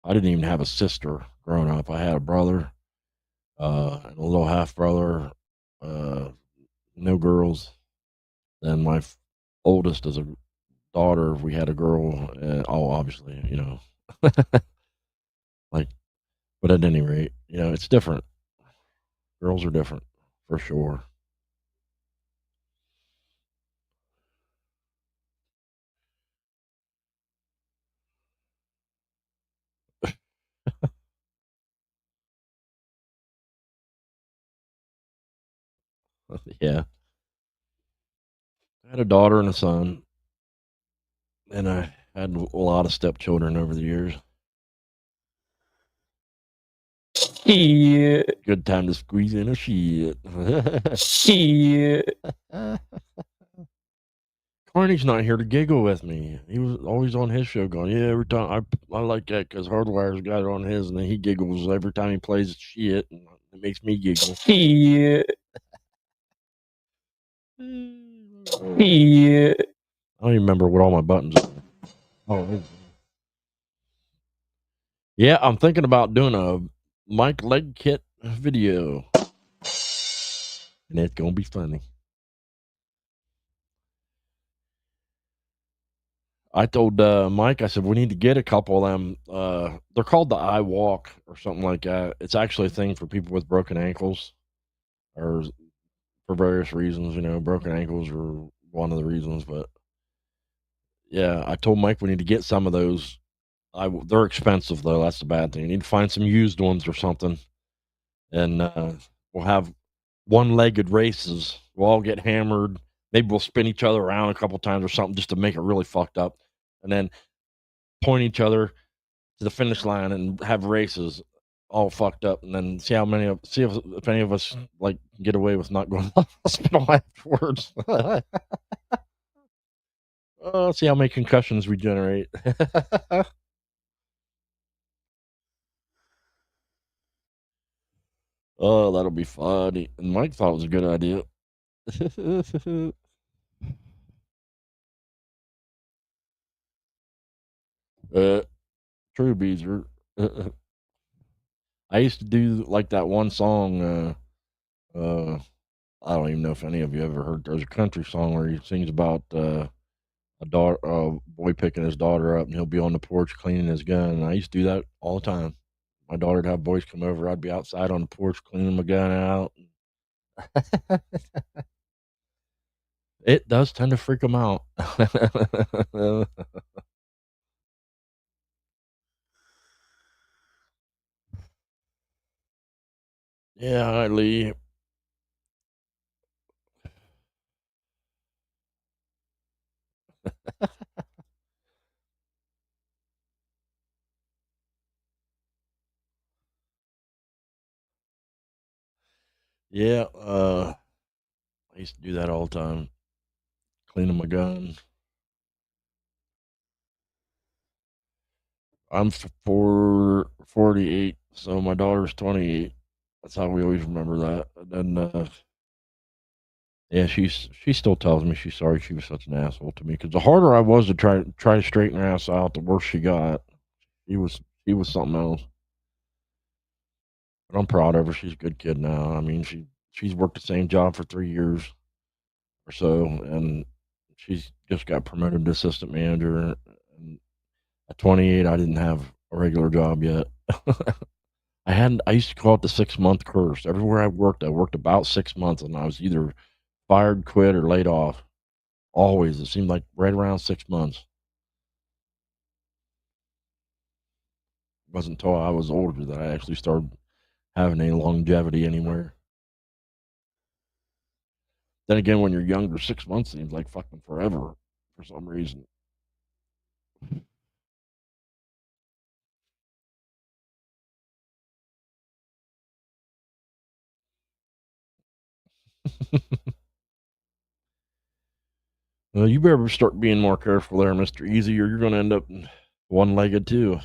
Speaker 2: I didn't even have a sister growing up. I had a brother, and a little half brother, uh, no girls. Then oldest is a daughter. We had a girl. Oh, obviously, like, but at any rate, it's different. Girls are different for sure. Yeah. I had a daughter and a son, and I had a lot of stepchildren over the years. Shit. Good time to squeeze in a shit. Shit. Carney's not here to giggle with me. He was always on his show going, yeah, every time I like that because HardWire's got it on his, and then he giggles every time he plays shit, and it makes me giggle. Shit. Shit. I don't even remember what all my buttons are. Oh, yeah, I'm thinking about doing a Mike Leg Kit video, and it's gonna be funny. I told Mike, I said we need to get a couple of them. They're called the I Walk or something like that. It's actually a thing for people with broken ankles, or for various reasons. Broken ankles are one of the reasons. But yeah, I told Mike we need to get some of those. They're expensive though. That's the bad thing. You need to find some used ones or something, and we'll have one-legged races. We'll all get hammered. Maybe we'll spin each other around a couple times or something just to make it really fucked up, and then point each other to the finish line and have races all fucked up, and then see if any of us like get away with not going to the hospital afterwards. See how many concussions we generate. Oh, that'll be funny. And Mike thought it was a good idea. uh, True Beezer. I used to do like that one song. I don't even know if any of you ever heard. There's a country song where he sings about a boy picking his daughter up, and he'll be on the porch cleaning his gun. And I used to do that all the time. My daughter'd have boys come over. I'd be outside on the porch cleaning my gun out. It does tend to freak them out. Yeah, hi, Lee. Yeah, I used to do that all the time, cleaning my gun. I'm 48, so my daughter's 28. That's how we always remember that. And then, yeah, she still tells me she's sorry she was such an asshole to me. Because the harder I was to try to straighten her ass out, the worse she got. She was something else. But I'm proud of her. She's a good kid now. I mean, she's worked the same job for 3 years or so, and she's just got promoted to assistant manager. And at 28, I didn't have a regular job yet. I used to call it the 6 month curse. Everywhere I worked about 6 months, and I was either fired, quit, or laid off. Always, it seemed like right around 6 months. It wasn't until I was older that I actually started having any longevity anywhere. Then again, when you're younger, 6 months seems like fucking forever for some reason. Well, you better start being more careful there, Mr. Easy, or you're going to end up one legged too.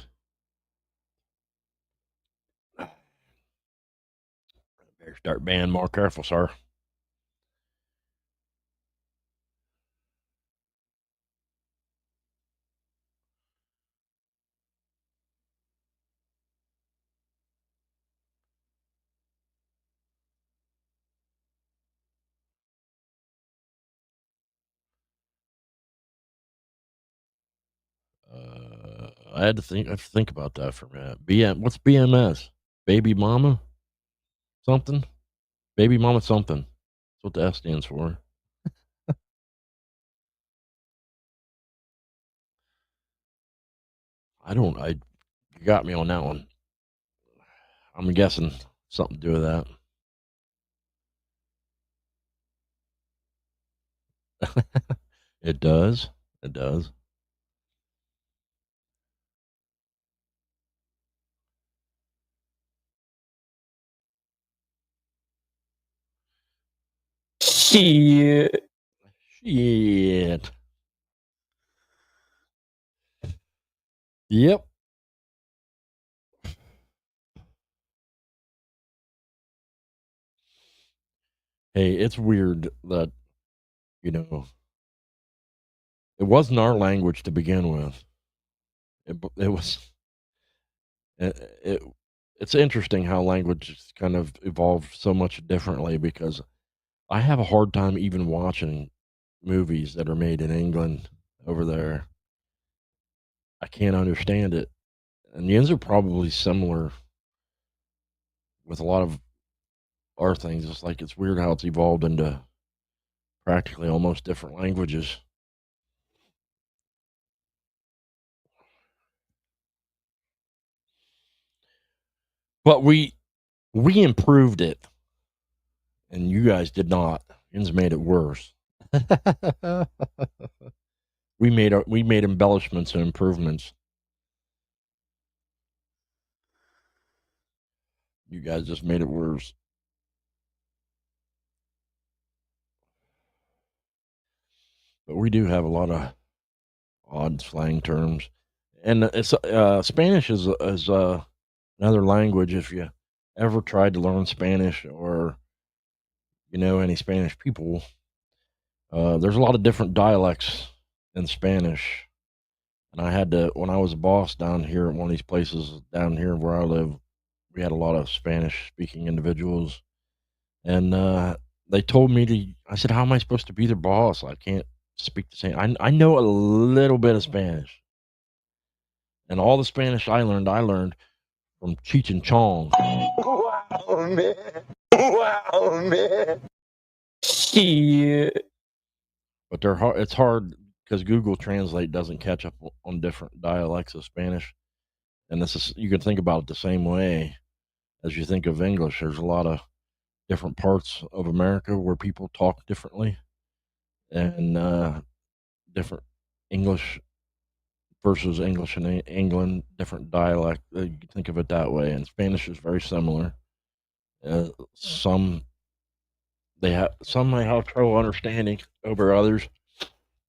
Speaker 2: Better start being more careful, sir. I had to think. I have to think about that for a minute. What's BMS? Baby mama something? Baby mama something. That's what the S stands for. I don't. I You got me on that one. I'm guessing something to do with that. It does. It does. Shit. Shit. Yep. Hey, it's weird that, you know, it wasn't our language to begin with. It was it it's interesting how language kind of evolved so much differently because I have a hard time even watching movies that are made in England over there. I can't understand it. And the ends are probably similar with a lot of our things. It's like it's weird how it's evolved into practically almost different languages. But we improved it, and you guys did not. Yins made it worse. We made embellishments and improvements. You guys just made it worse. But we do have a lot of odd slang terms, and it's Spanish is another language. If you ever tried to learn Spanish or you know any Spanish people, there's a lot of different dialects in Spanish. And I had to when I was a boss down here at one of these places down here where I live. We had a lot of Spanish speaking individuals, and they told me to. I said, "How am I supposed to be their boss? I can't speak the same. I know a little bit of Spanish, and all the Spanish I learned from Cheech and Chong. Wow, man! Wow, man! Shit. But they're hard. It's hard because Google Translate doesn't catch up on different dialects of Spanish, and this is you can think about it the same way as you think of English. There's a lot of different parts of America where people talk differently, and different English versus English in England, different dialect. You can think of it that way. And Spanish is very similar. Some some may have trouble understanding over others,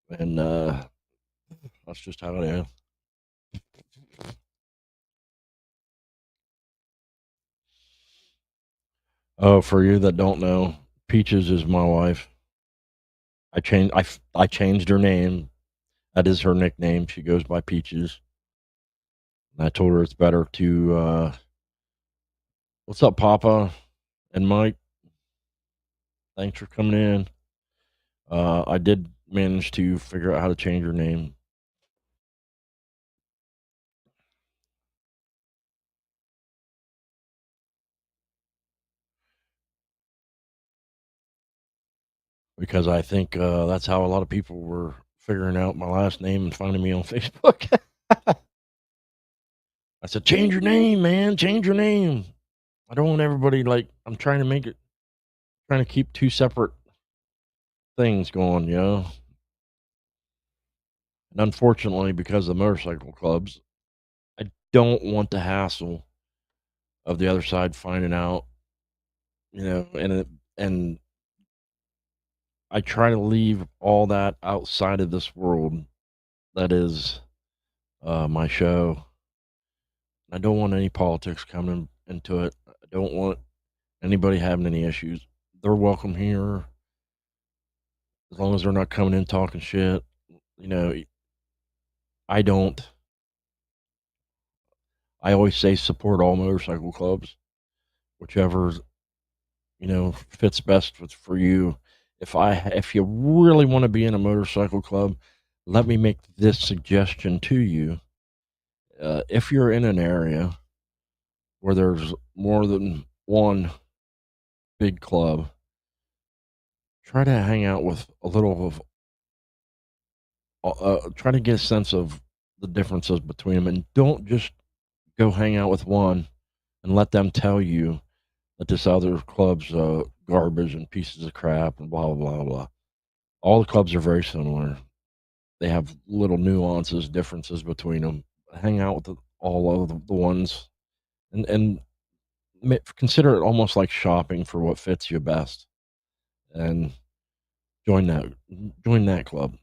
Speaker 2: and that's just how it is. Oh, for you that don't know, Peaches is my wife. I changed her name. That is her nickname. She goes by Peaches. And I told her it's better to what's up, Papa and Mike? Thanks for coming in. I did manage to figure out how to change her name because I think that's how a lot of people were figuring out my last name and finding me on Facebook. I said, change your name, man. Change your name. I don't want everybody like, I'm trying to make it, trying to keep two separate things going, you know? And unfortunately, because of the motorcycle clubs, I don't want the hassle of the other side finding out, you know, and I try to leave all that outside of this world that is my show. I don't want any politics coming into it. I don't want Anybody having any issues, they're welcome here as long as they're not coming in talking shit. You know, I don't. I always say support all motorcycle clubs, whichever fits best for you. If you really want to be in a motorcycle club, let me make this suggestion to you. If you're in an area where there's more than one big club, try to hang out with a little of, try to get a sense of the differences between them, and don't just go hang out with one and let them tell you that this other club's garbage and pieces of crap and blah blah blah blah. All the clubs are very similar. They have little nuances, differences between them. Hang out with all of the ones, and consider it almost like shopping for what fits you best, and join that join that club.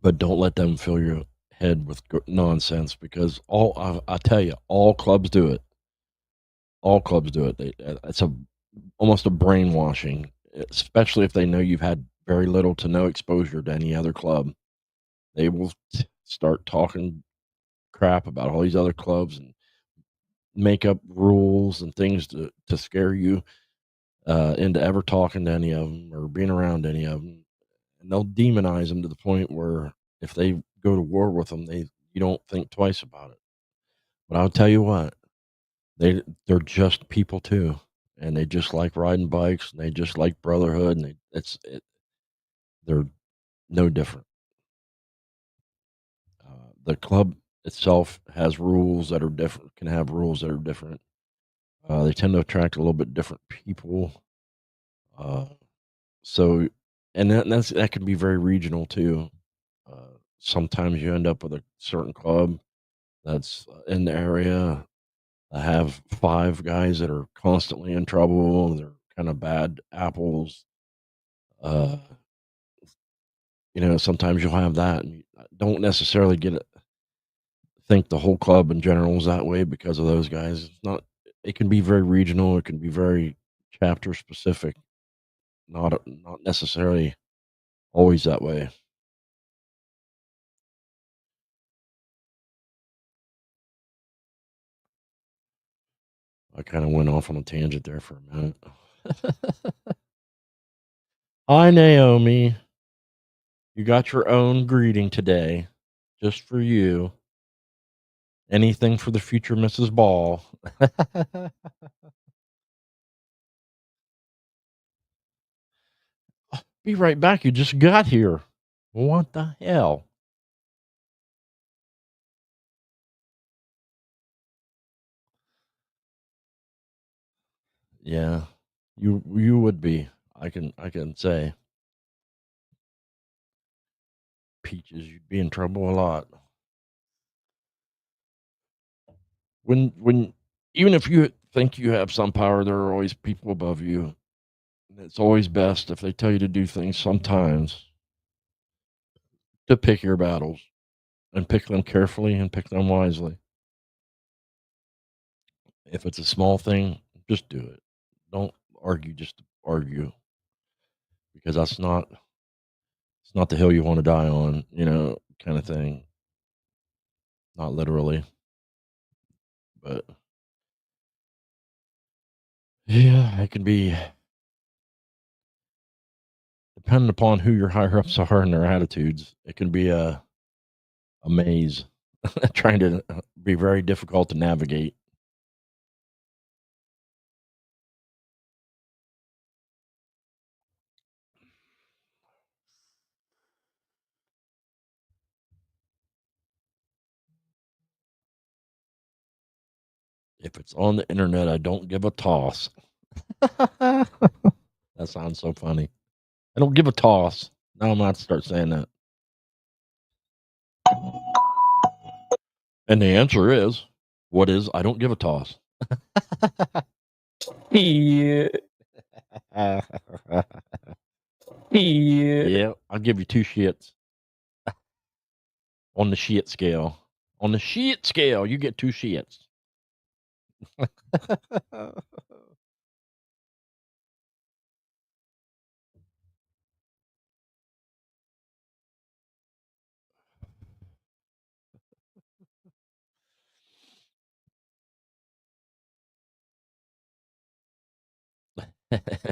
Speaker 2: But don't let them fill your head with nonsense, because I tell you, all clubs do it. All clubs do it. It's almost a brainwashing, especially if they know you've had very little to no exposure to any other club. They will start talking crap about all these other clubs and make up rules and things to scare you into ever talking to any of them or being around any of them. And they'll demonize them to the point where if they go to war with them, you don't think twice about it. But I'll tell you what, they're just people too, and they just like riding bikes, and they just like brotherhood, and they're no different. The club itself has rules that are different, can have rules that are different. They tend to attract a little bit different people. Uh, so, and that can be very regional too. Sometimes you end up with a certain club that's in the area. I have 5 guys that are constantly in trouble. They're kind of bad apples. Uh, sometimes you'll have that, and you don't necessarily think the whole club in general is that way because of those guys. It's not. It can be very regional. It can be very chapter specific. Not necessarily always that way. I kind of went off on a tangent there for a minute. Hi, Naomi. You got your own greeting today, just for you. Anything for the future Mrs. Ball. Be right back. You just got here. What the hell? Yeah, you would be. I can say, Peaches, you'd be in trouble a lot. When even if you think you have some power, there are always people above you. It's always best if they tell you to do things sometimes to pick your battles and pick them carefully and pick them wisely. If it's a small thing, just do it. Don't argue just to argue, because it's not the hill you want to die on, kind of thing. Not literally, but yeah, it can be depending upon who your higher ups are and their attitudes. It can be a maze, trying to be very difficult to navigate. If it's on the internet, I don't give a toss. That sounds so funny. I don't give a toss. Now I'm about to start saying that. And the answer is, what is I don't give a toss? Yeah. Yeah, I'll give you 2 shits on the shit scale. On the shit scale, you get 2 shits.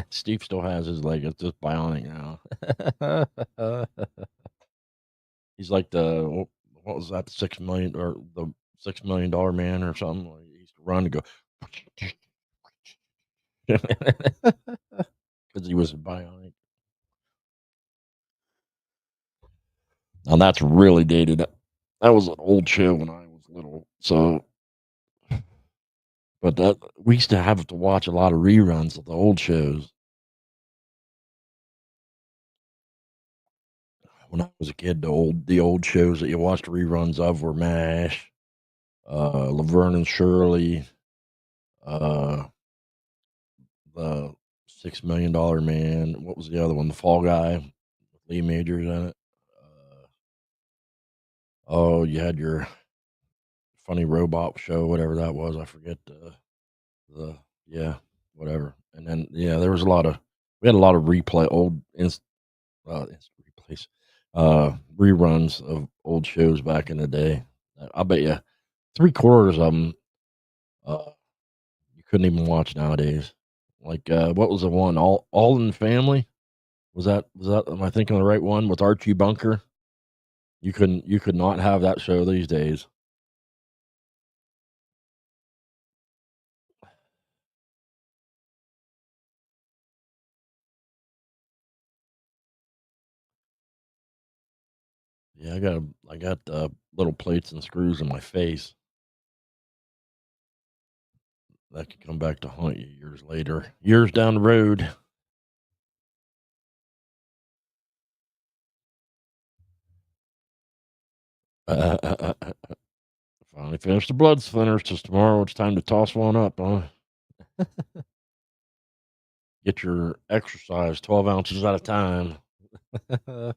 Speaker 2: Steve still has his leg. It's just bionic now. He's like what was that? The 6 million or the $6 million man or something. Like, he used to run and go because he was bionic. Now that's really dated. That was an old show when I was little. So, but that we used to have to watch a lot of reruns of the old shows when I was a kid. The old shows that you watched reruns of were MASH, Laverne and Shirley, uh, the $6 Million Man. What was the other one? The Fall Guy with Lee Majors in it. Oh, you had your funny robot show, whatever that was. I forget the yeah, whatever. And then there was we had a lot of replays, reruns of old shows back in the day. I bet you 3/4 of them uh, you couldn't even watch nowadays. Like what was the one? All in the Family? Was that am I thinking of the right one with Archie Bunker? You could not have that show these days. Yeah, I got little plates and screws in my face that could come back to haunt you years later, years down the road. Finally finished the blood thinners. Just tomorrow it's time to toss one up, huh? Get your exercise 12 ounces at a time. I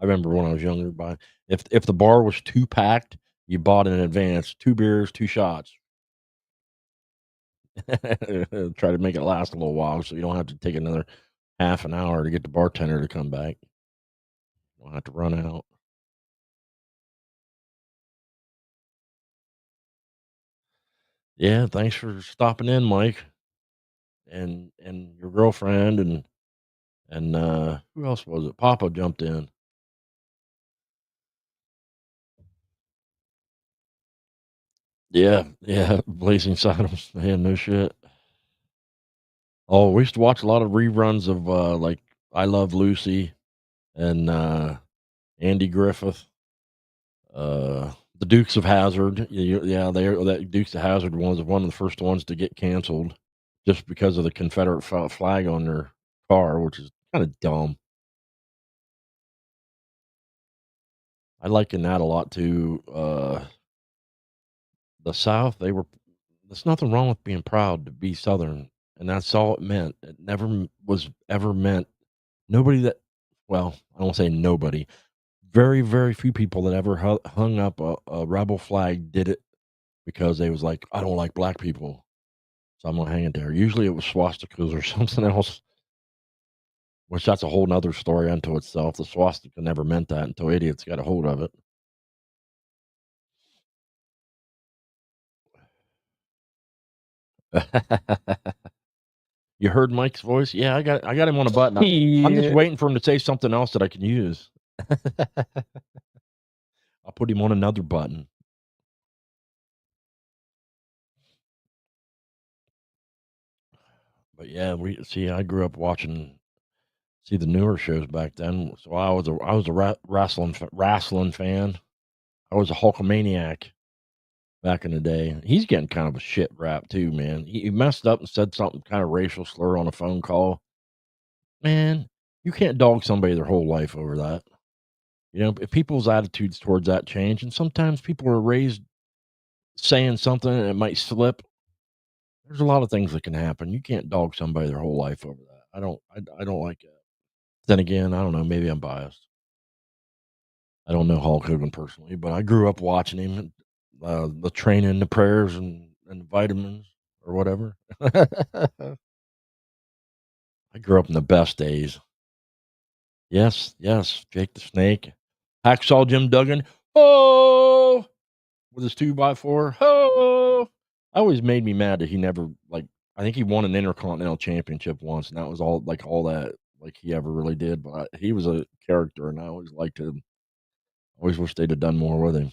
Speaker 2: remember when I was younger, if the bar was too packed, you bought in advance 2 beers, 2 shots. Try to make it last a little while so you don't have to take another half an hour to get the bartender to come back. You don't have to run out. Yeah, thanks for stopping in, Mike, and your girlfriend and who else was it? Papa jumped in. Yeah, yeah, Blazing Saddles. Man, no shit. Oh, we used to watch a lot of reruns of like I Love Lucy and Andy Griffith, the Dukes of Hazard. Yeah, that Dukes of Hazard was one of the first ones to get canceled just because of the Confederate flag on their car, which is kind of dumb. I liken that a lot to the South. There's nothing wrong with being proud to be Southern, and that's all it meant. It never was ever meant. Nobody that, well, I won't say nobody. Very, very few people that ever hung up a rebel flag did it because they was like, I don't like black people, so I'm gonna hang it there. Usually it was swastikas or something else, which that's a whole nother story unto itself. The swastika never meant that until idiots got a hold of it. You heard Mike's voice? Yeah, I got him on a button. I'm just
Speaker 3: Yeah.
Speaker 2: waiting for him to say something else that I can use. I'll put him on another button. But yeah, we see. I grew up watching the newer shows back then. So I was a wrestling fan. I was a Hulkamaniac back in the day. He's getting kind of a shit rap too, man. He messed up and said something kind of racial slur on a phone call. Man, you can't dog somebody their whole life over that. If people's attitudes towards that change, and sometimes people are raised saying something and it might slip. There's a lot of things that can happen. You can't dog somebody their whole life over that. I don't like it. Then again, I don't know, maybe I'm biased. I don't know Hulk Hogan personally, but I grew up watching him, the training, the prayers, and the vitamins or whatever. I grew up in the best days. Yes, yes, Jake the Snake, Hacksaw Jim Duggan, oh, with his 2x4, oh. Always made me mad that he never like. I think he won an Intercontinental Championship once, and that was all that like he ever really did. But he was a character, and I always liked him. Always wish they'd have done more with him.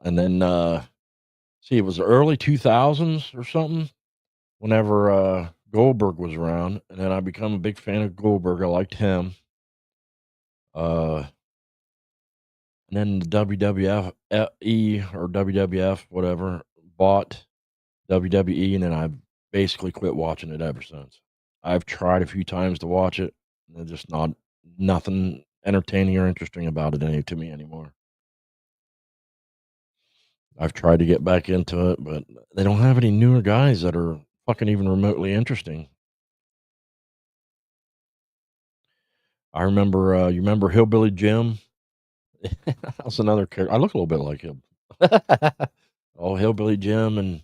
Speaker 2: And then see, it was the early 2000s or something. Whenever Goldberg was around, and then I become a big fan of Goldberg. I liked him. Uh, and then the WWF or WWF, whatever, bought WWE, and then I basically quit watching it ever since. I've tried a few times to watch it, and there's just nothing entertaining or interesting about it to me anymore. I've tried to get back into it, but they don't have any newer guys that are fucking even remotely interesting. I remember, you remember Hillbilly Jim? That's another character. I look a little bit like him. Oh, Hillbilly Jim and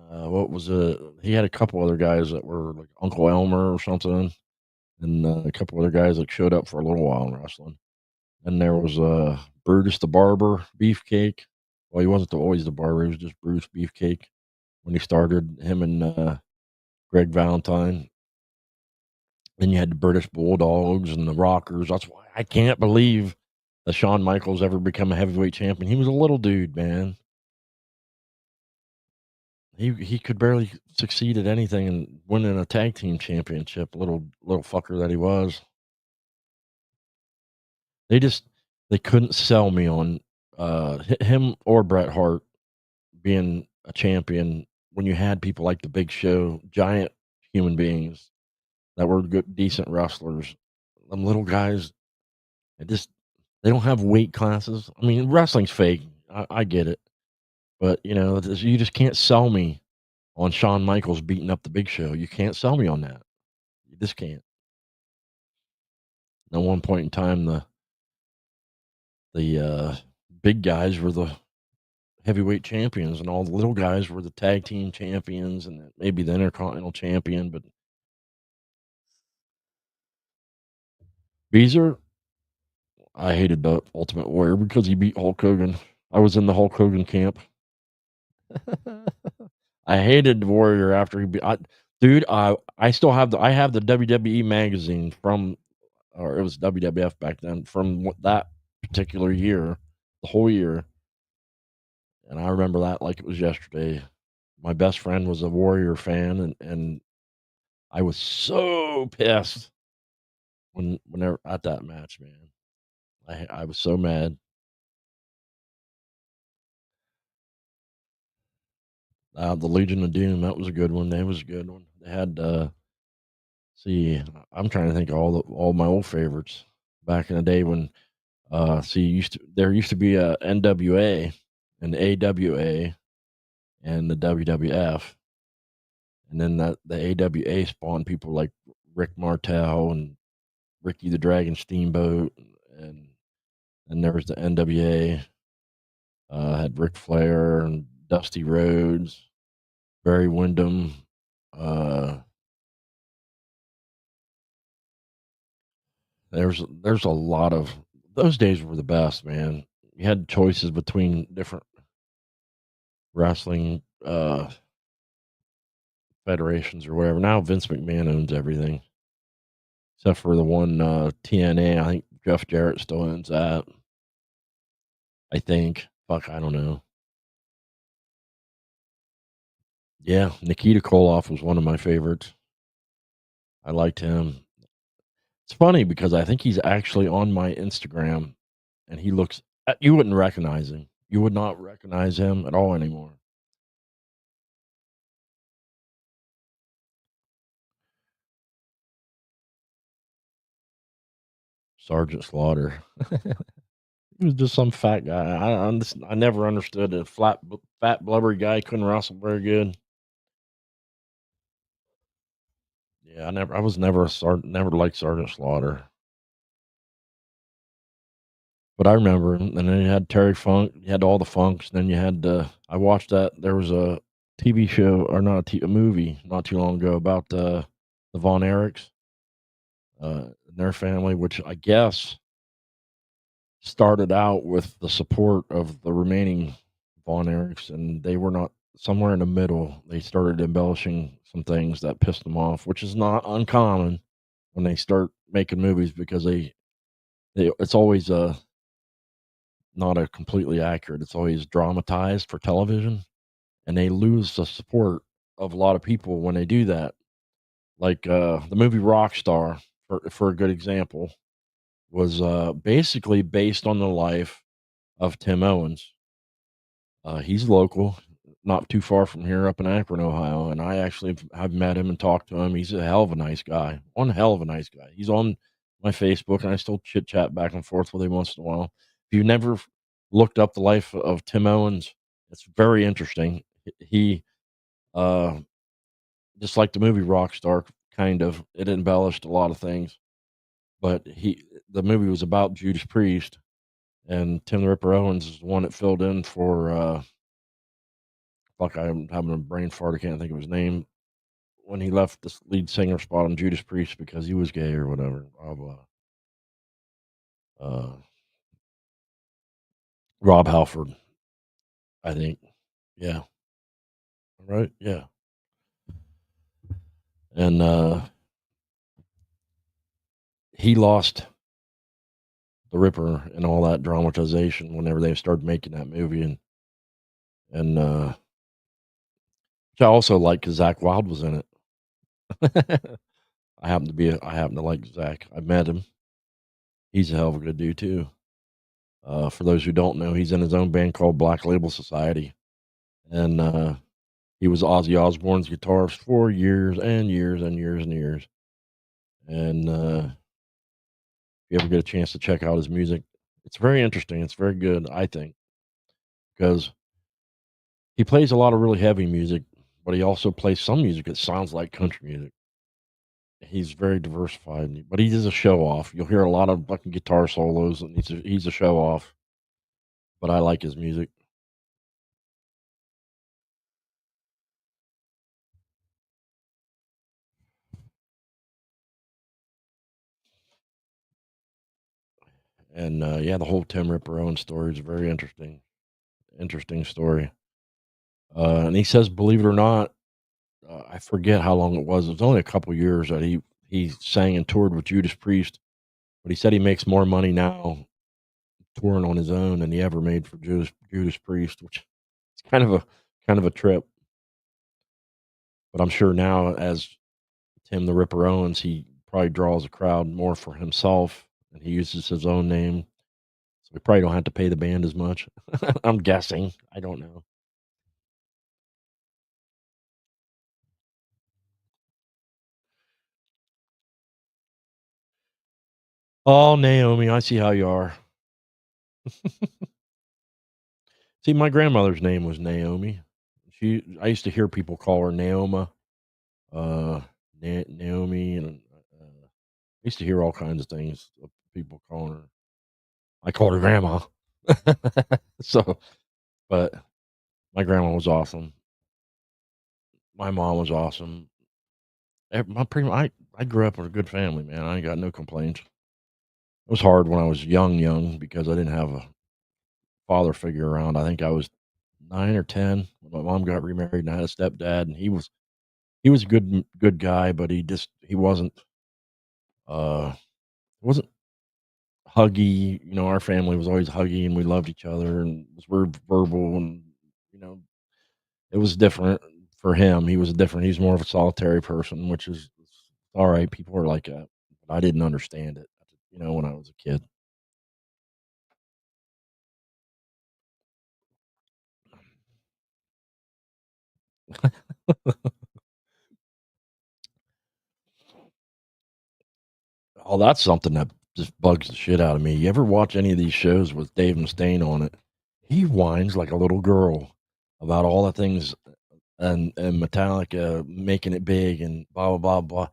Speaker 2: what was he had a couple other guys that were like Uncle Elmer or something, and a couple other guys that showed up for a little while in wrestling. And there was Brutus the Barber, Beefcake. Well, he wasn't always the barber; he was just Bruce Beefcake when he started. Him and Greg Valentine. Then you had the British Bulldogs and the Rockers. That's why I can't believe that Shawn Michaels ever become a heavyweight champion. He was a little dude, man. He could barely succeed at anything and winning a tag team championship. Little fucker that he was. They just they couldn't sell me on him or Bret Hart being a champion when you had people like the Big Show, giant human beings that were good, decent wrestlers. Them little guys, they just they don't have weight classes. I mean, wrestling's fake. I get it, but you just can't sell me on Shawn Michaels beating up the Big Show. You can't sell me on that. You just can't. At one point in time, the big guys were the heavyweight champions, and all the little guys were the tag team champions, and maybe the Intercontinental champion. But Beezer, I hated the Ultimate Warrior because he beat Hulk Hogan. I was in the Hulk Hogan camp. I hated the Warrior after he beat. Dude, I still have I have the WWE magazine from, or it was WWF back then, from that particular year, the whole year, and I remember that like it was yesterday. My best friend was a Warrior fan, and I was so pissed whenever at that match, man. I was so mad. The Legion of Doom, that was a good one. That was a good one. They had see, I'm trying to think of all my old favorites back in the day when there used to be a NWA, an AWA, and the WWF, and then the AWA spawned people like Rick Martel and Ricky the Dragon Steamboat, and there was the NWA, had Ric Flair and Dusty Rhodes, Barry Windham. Uh, there's a lot of those days were the best, man. You had choices between different wrestling federations or whatever. Now Vince McMahon owns everything except for the one TNA. I think Jeff Jarrett still owns that. I think. Fuck, I don't know. Yeah, Nikita Koloff was one of my favorites. I liked him. It's funny because I think he's actually on my Instagram, and he looks. You wouldn't recognize him. You would not recognize him at all anymore. Sergeant Slaughter. He was just some fat guy. I never understood a fat blubbery guy couldn't wrestle very good. Yeah, I was never never liked Sergeant Slaughter. But I remember, and then you had Terry Funk, you had all the Funks, and then you had I watched that there was a TV show or not a movie not too long ago about the Von Erichs, and their family, which I guess started out with the support of the remaining Von Erichs, and they were not somewhere in the middle. They started embellishing some things that pissed them off, which is not uncommon when they start making movies because they it's always not a completely accurate. It's always dramatized for television, and they lose the support of a lot of people when they do that. Like the movie Rockstar, for a good example, was basically based on the life of Tim Owens. He's local, not too far from here, up in Akron, Ohio, and I actually have met him and talked to him. He's a hell of a nice guy, one hell of a nice guy. He's on my Facebook, and I still chit chat back and forth with him once in a while. If you've never looked up the life of Tim Owens, it's very interesting. He, uh, just like the movie Rockstar, kind of, it embellished a lot of things, but the movie was about Judas Priest, and Tim the Ripper Owens is the one that filled in for fuck, I'm having a brain fart. I can't think of his name. When he left the lead singer spot on Judas Priest because he was gay or whatever. Blah blah. Uh, Rob Halford, I think. Yeah. Right. Yeah. And he lost the Ripper and all that dramatization whenever they started making that movie, and which I also like because Zach Wild was in it. I happen to like Zach. I met him. He's a hell of a good dude too. For those who don't know, he's in his own band called Black Label Society, and he was Ozzy Osbourne's guitarist for years and years and years and years. And if you ever get a chance to check out his music, it's very interesting. It's very good, I think, because he plays a lot of really heavy music, but he also plays some music that sounds like country music. He's very diversified, but he is a show off. You'll hear a lot of fucking guitar solos, and he's a show off. But I like his music, and yeah, the whole Tim Ripper Owens story is very interesting. Interesting story. And he says, believe it or not, I forget how long it was. It was only a couple years that he sang and toured with Judas Priest, but he said he makes more money now touring on his own than he ever made for Judas Priest, which is kind of a trip. But I'm sure now, as Tim the Ripper Owens, he probably draws a crowd more for himself, and he uses his own name, so we probably don't have to pay the band as much. I'm guessing. I don't know. Oh, Naomi, I see how you are. See, my grandmother's name was Naomi. I used to hear people call her Naoma, uh, Naomi, and I used to hear all kinds of things of people calling her. I called her grandma. So, but my grandma was awesome. My mom was awesome. I grew up with a good family, man. I ain't got no complaints. It was hard when I was young because I didn't have a father figure around. I think I was 9 or 10 when my mom got remarried, and I had a stepdad, and he was a good guy, but he uh wasn't huggy. You know, our family was always huggy, and we loved each other, and was verbal, and you know, it was different for him. He was different. He's more of a solitary person, which is all right. People are like that, but I didn't understand it. You know, when I was a kid. Oh, that's something that just bugs the shit out of me. You ever watch any of these shows with Dave Mustaine on it? He whines like a little girl about all the things and Metallica making it big and blah blah blah blah.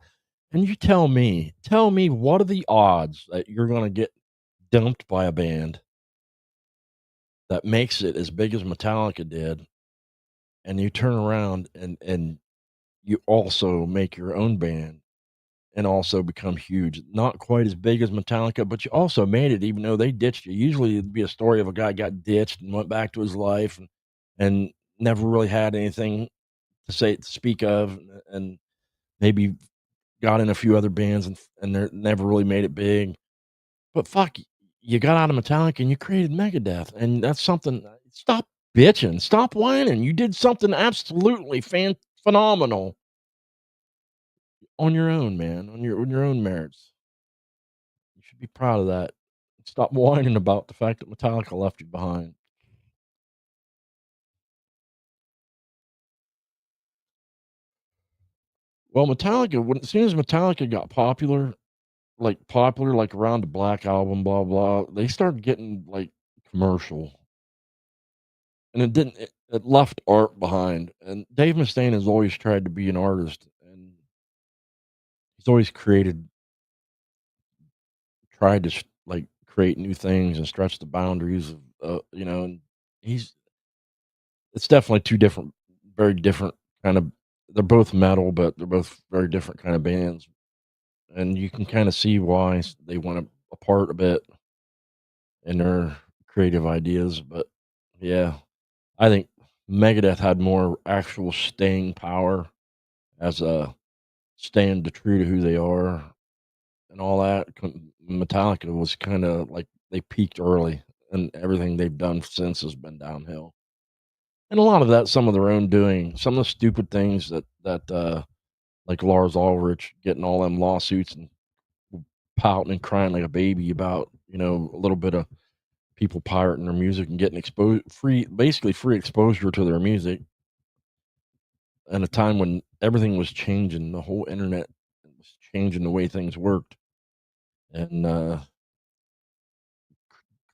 Speaker 2: And you tell me what are the odds that you're gonna get dumped by a band that makes it as big as Metallica did, and you turn around and you also make your own band and also become huge. Not quite as big as Metallica, but you also made it even though they ditched you. Usually it'd be a story of a guy got ditched and went back to his life. and never really had anything to speak of, and maybe got in a few other bands and they never really made it big. But fuck, you got out of Metallica and you created Megadeth, and that's something. Stop bitching, stop whining. You did something absolutely phenomenal on your own, man, on your own merits. You should be proud of that. Stop whining about the fact that Metallica left you behind. Well, Metallica, when as soon as Metallica got popular, like around the Black Album, blah blah, they started getting like commercial, and it left art behind. And Dave Mustaine has always tried to be an artist, and he's always tried to like create new things and stretch the boundaries of, and he's it's definitely two different, very different kind of. They're both metal, but they're both very different kind of bands, and you can kind of see why they went apart a bit in their creative ideas. But yeah, I think Megadeth had more actual staying power as a staying true to who they are and all that. Metallica was kind of like they peaked early, and everything they've done since has been downhill. And a lot of that, some of their own doing, some of the stupid things that like Lars Ulrich getting all them lawsuits and pouting and crying like a baby about, a little bit of people pirating their music and getting exposed basically free exposure to their music at a time when everything was changing, the whole internet was changing the way things worked, and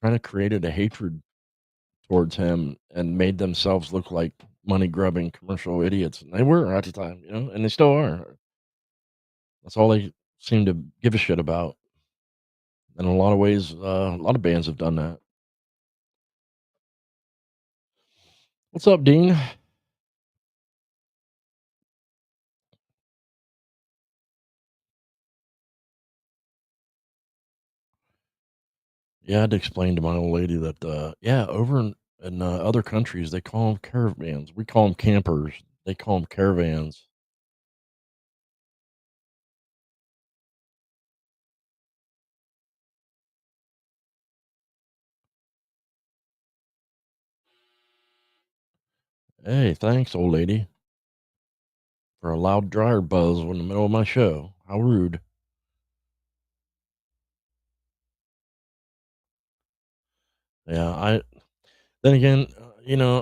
Speaker 2: kind of created a hatred towards him and made themselves look like money grubbing commercial idiots. And they were at the time, and they still are. That's all they seem to give a shit about. In a lot of ways, a lot of bands have done that. What's up, Dean? Yeah, I had to explain to my old lady that, yeah, over in other countries, they call them caravans. We call them campers. They call them caravans. Hey, thanks, old lady, for a loud dryer buzz in the middle of my show. How rude. Yeah, then again,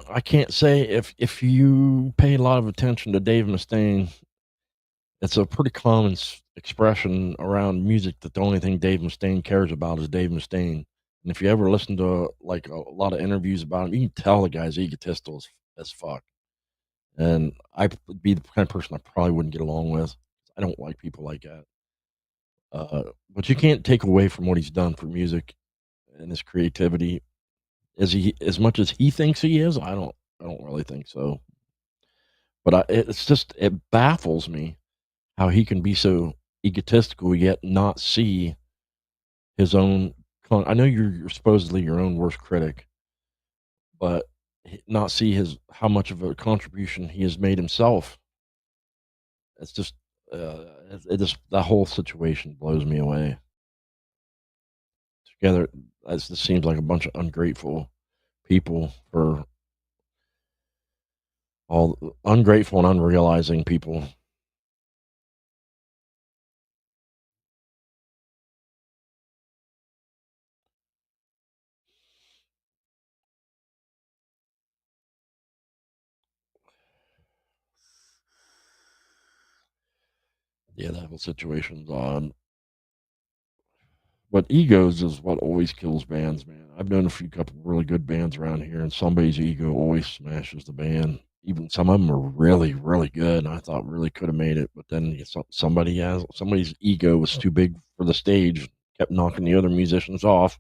Speaker 2: I can't say if you pay a lot of attention to Dave Mustaine, it's a pretty common expression around music that the only thing Dave Mustaine cares about is Dave Mustaine. And if you ever listen to like a lot of interviews about him, you can tell the guy's egotistical as fuck. And I would be the kind of person I probably wouldn't get along with. I don't like people like that. But you can't take away from what he's done for music and his creativity. As much as he thinks he is? I don't really think so. But it's just it baffles me how he can be so egotistical yet not see his own. I know you're supposedly your own worst critic, but not see his how much of a contribution he has made himself. It's just it just that whole situation blows me away. Together, it just seems like a bunch of ungrateful people for all ungrateful and unrealizing people. Yeah, that whole situation's odd. But egos is what always kills bands, man. I've known a few couple really good bands around here, and somebody's ego always smashes the band. Even some of them are really, really good, and I thought really could have made it, but then somebody's ego was too big for the stage, kept knocking the other musicians off,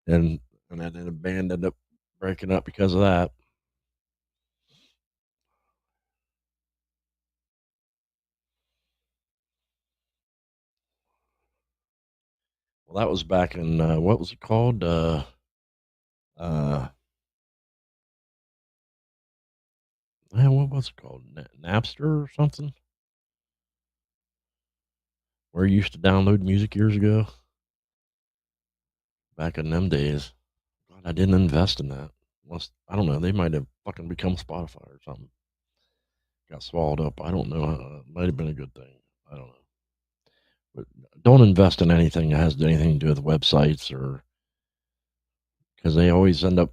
Speaker 2: and then the band ended up breaking up because of that. Well, that was back in what was it called? Uh, What was it called? Napster or something? Where you used to download music years ago, back in them days. God, I didn't invest in that. Unless, I don't know, they might have fucking become Spotify or something. Got swallowed up. I don't know. Might have been a good thing. I don't know. But don't invest in anything that has anything to do with websites, or because they always end up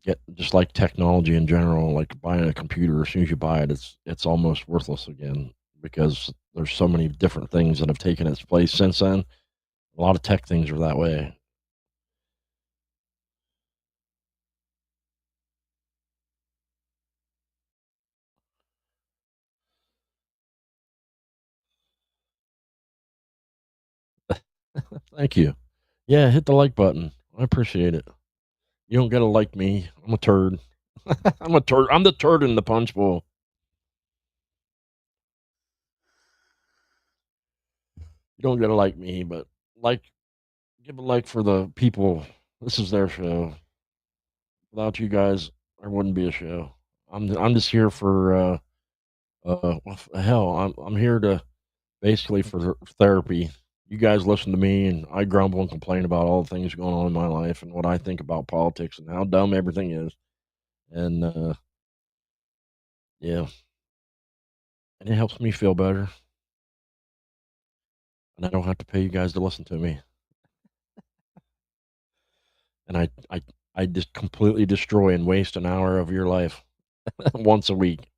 Speaker 2: get just like technology in general. Like buying a computer, as soon as you buy it, it's almost worthless again because there's so many different things that have taken its place since then. A lot of tech things are that way. Thank you. Yeah, hit the like button. I appreciate it. You don't gotta like me. I'm a turd. I'm a turd. I'm the turd in the punch bowl. You don't gotta like me, but like, give a like for the people. This is their show. Without you guys, there wouldn't be a show. I'm just here for well, hell. I'm here to basically for therapy. You guys listen to me, and I grumble and complain about all the things going on in my life and what I think about politics and how dumb everything is. And yeah, and it helps me feel better, and I don't have to pay you guys to listen to me. And I just completely destroy and waste an hour of your life once a week.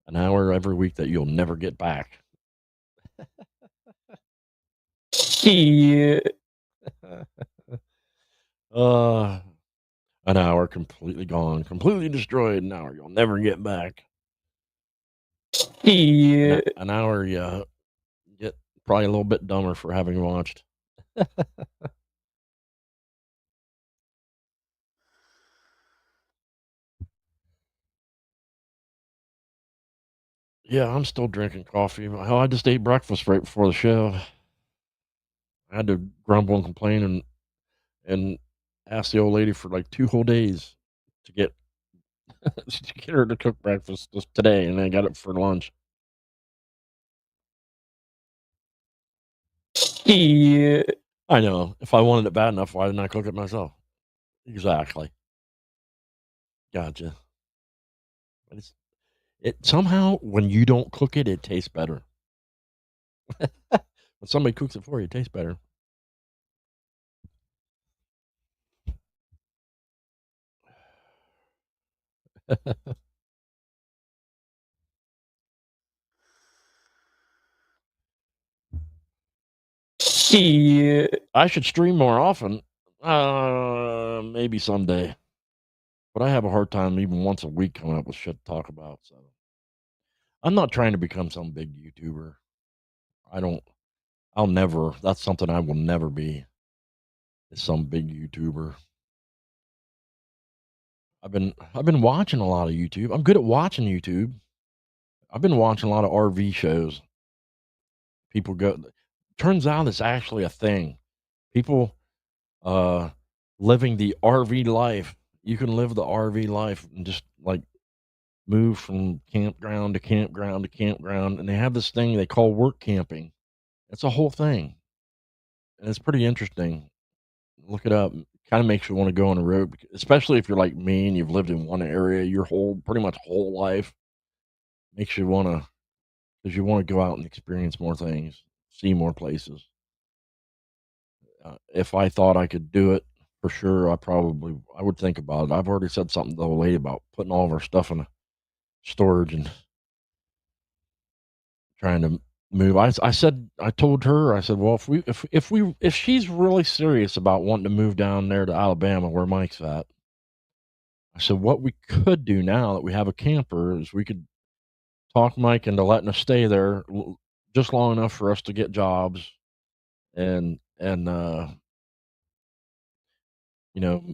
Speaker 2: An hour every week that you'll never get back. Shit. Uh, an hour completely gone, completely destroyed. An hour you'll never get back. An hour you get probably a little bit dumber for having watched. Yeah, I'm still drinking coffee. Hell, I just ate breakfast right before the show. I had to grumble and complain and ask the old lady for like 2 whole days to get to get her to cook breakfast just today, and I got it for lunch. Yeah. I know. If I wanted it bad enough, why didn't I cook it myself? Exactly. Gotcha. But it somehow when you don't cook it, it tastes better. When somebody cooks it for you, it tastes better. Shit. I should stream more often. Maybe someday. But I have a hard time even once a week coming up with shit to talk about. So I'm not trying to become some big YouTuber. I don't. I'll never. That's something I will never be. Is some big YouTuber. I've been watching a lot of YouTube. I'm good at watching YouTube. I've been watching a lot of RV shows. People go. Turns out it's actually a thing. People uh living the RV life. You can live the RV life and just like move from campground to campground to campground, and they have this thing they call work camping. It's a whole thing, and it's pretty interesting. Look it up. Kind of makes you want to go on the road, especially if you're like me and you've lived in one area your whole pretty much whole life. Makes you want to because you want to go out and experience more things, see more places. If I thought I could do it for sure, I would think about it. I've already said something to the old lady about putting all of our stuff in a storage and trying to move. I told her, I said, well, if she's really serious about wanting to move down there to Alabama where Mike's at, I said, what we could do now that we have a camper is we could talk Mike into letting us stay there just long enough for us to get jobs and you know,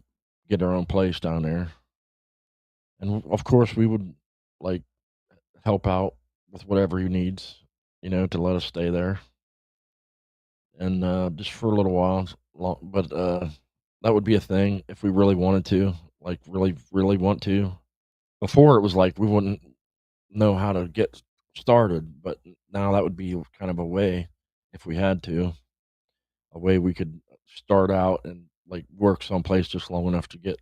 Speaker 2: get our own place down there. And of course, we would like help out with whatever he needs, to let us stay there and just for a little while. But That would be a thing if we really wanted to, like, really, really want to. Before, it was like we wouldn't know how to get started, but now that would be kind of a way, if we had to, a way we could start out and, like, work someplace just long enough to get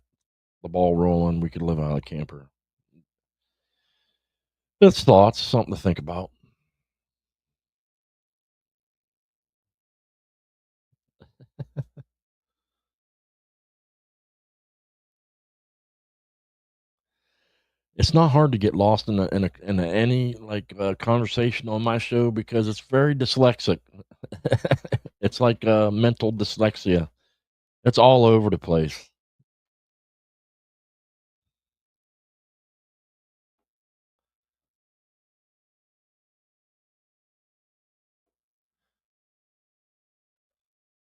Speaker 2: the ball rolling. We could live out of a camper. Just thoughts, something to think about. It's not hard to get lost in any, like, conversation on my show because it's very dyslexic. It's like, mental dyslexia. It's all over the place.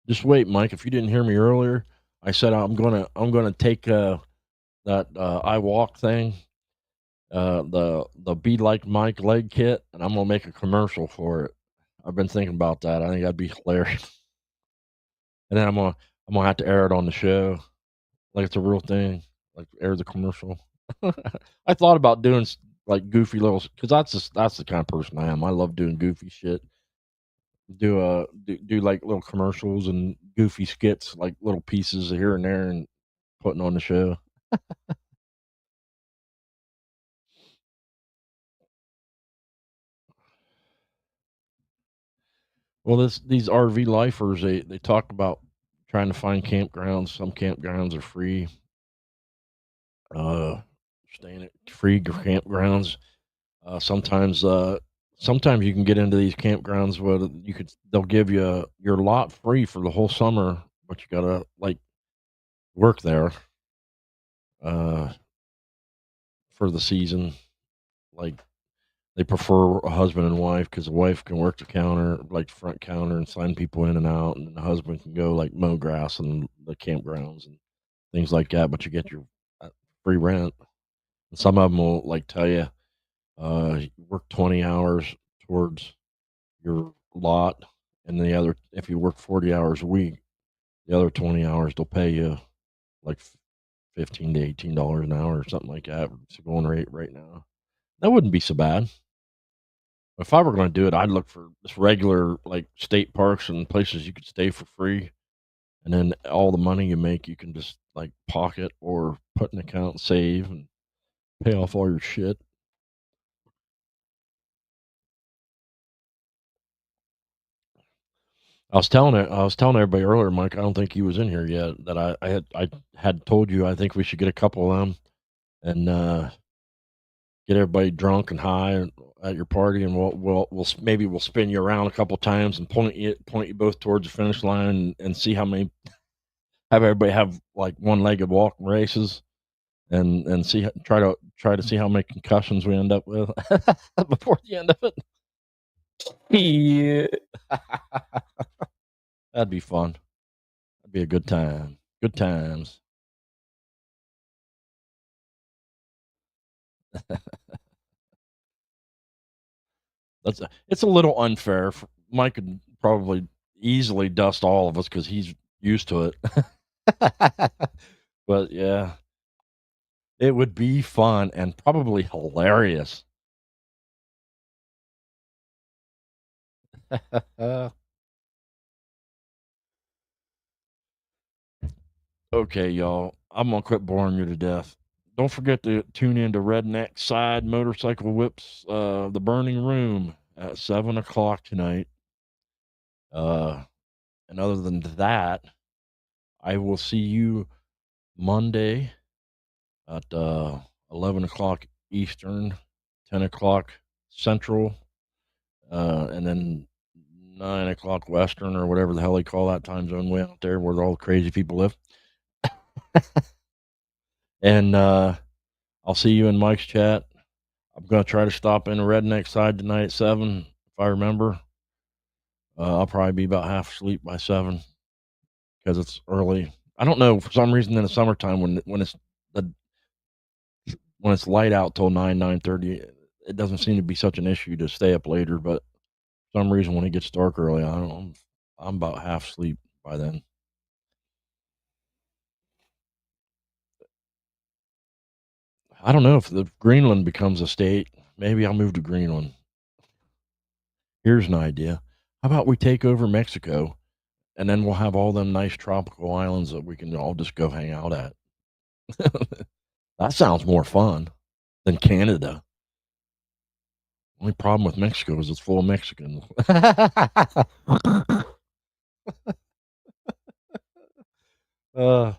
Speaker 2: Just wait, Mike, if you didn't hear me earlier, I said I'm gonna take, that, I Walk thing, the Be Like Mike leg kit, and I'm gonna make a commercial for it. I've been thinking about that. I think that'd be hilarious. And then I'm gonna have to air it on the show like it's a real thing, like air the commercial. I thought about doing like goofy little because that's the kind of person I am. I love doing goofy shit. Do like little commercials and goofy skits, like little pieces here and there, and putting on the show. Well, this these RV lifers, they talk about trying to find campgrounds. Some campgrounds are free. Uh, Staying at free campgrounds. Sometimes, sometimes you can get into these campgrounds where they'll give you your lot free for the whole summer, but you gotta like work there uh, for the season. Like they prefer a husband and wife because the wife can work the counter, like the front counter, and sign people in and out, and the husband can go like mow grass in the campgrounds and things like that. But you get your free rent. And some of them will like tell you, you work 20 hours towards your lot, and the other, if you work 40 hours a week, the other 20 hours they'll pay you like 15 to $18 an hour or something like that. It's the going rate right now. That wouldn't be so bad. If I were going to do it, I'd look for just regular like state parks and places you could stay for free, and then all the money you make you can just like pocket or put in an account and save and pay off all your shit. I was telling everybody earlier, Mike. I don't think he was in here yet. That I had told you I think we should get a couple of them and get everybody drunk and high at your party, and maybe we'll spin you around a couple times and point you both towards the finish line and see how many have everybody have like one legged walking races and try to see how many concussions we end up with before the end of it.
Speaker 3: Yeah.
Speaker 2: That'd be fun. That'd be a good time. Good times. It's a little unfair. Mike could probably easily dust all of us because he's used to it. But yeah, it would be fun and probably hilarious. Okay, y'all, I'm gonna quit boring you to death. Don't forget to tune in to Redneck Side Motorcycle Whips, the Burning Room at 7 o'clock tonight. Uh, and other than that, I will see you Monday at 11 o'clock Eastern, 10 o'clock Central, and then 9 o'clock Western or whatever the hell they call that time zone way out there where all the crazy people live. And I'll see you in Mike's chat. I'm going to try to stop in the redneck side tonight at 7 if I remember. I'll probably be about half asleep by 7 because it's early. I don't know, for some reason in the summertime the when it's light out till 9:30, it doesn't seem to be such an issue to stay up later, but for some reason when it gets dark early, I don't know, I'm about half asleep by then. I don't know if the Greenland becomes a state. Maybe I'll move to Greenland. Here's an idea. How about we take over Mexico, and then we'll have all them nice tropical islands that we can all just go hang out at. That sounds more fun than Canada. Only problem with Mexico is it's full of Mexicans. uh,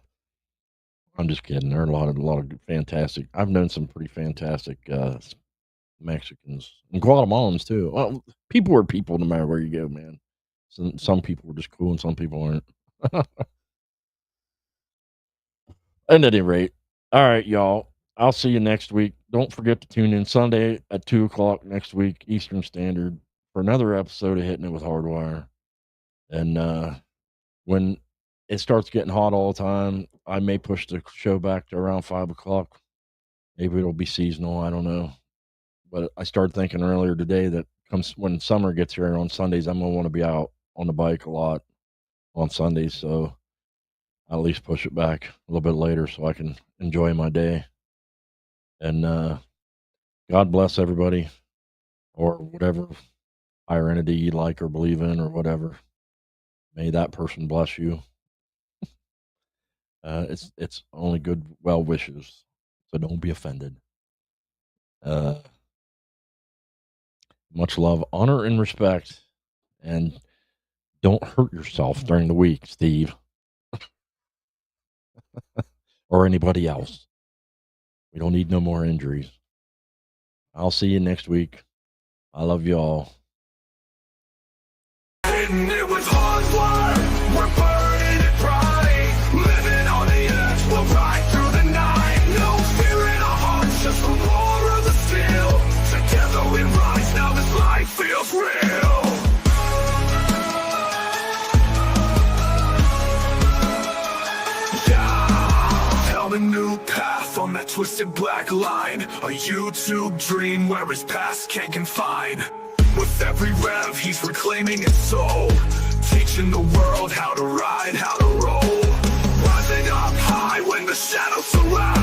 Speaker 2: I'm just kidding. There are a lot of fantastic. I've known some pretty fantastic Mexicans and Guatemalans too. Well, people are people no matter where you go, man. Some people are just cool and some people aren't. At any rate, all right, y'all. I'll see you next week. Don't forget to tune in Sunday at 2:00 next week Eastern Standard for another episode of Hitting It with HardWire. And when it starts getting hot all the time, I may push the show back to around 5:00. Maybe it'll be seasonal. I don't know. But I started thinking earlier today that comes when summer gets here on Sundays, I'm gonna want to be out on the bike a lot on Sundays. So I'll at least push it back a little bit later so I can enjoy my day. And God bless everybody, or whatever higher entity you like or believe in, or whatever. May that person bless you. It's only good well wishes, so don't be offended. Much love, honor, and respect, and don't hurt yourself during the week, Steve, or anybody else. We don't need no more injuries. I'll see you next week. I love you all.
Speaker 1: Hitting it with HardWire, we're burning it bright. Living on the edge, we'll ride through the night. No fear in our hearts, just the roar of the steel. Together we rise, now this life feels real. Yeah, held a new path on that twisted black line. A YouTube dream where his past can't confine. With every rev, he's reclaiming his soul, teaching the world how to ride, how to roll. Rising up high when the shadows surround.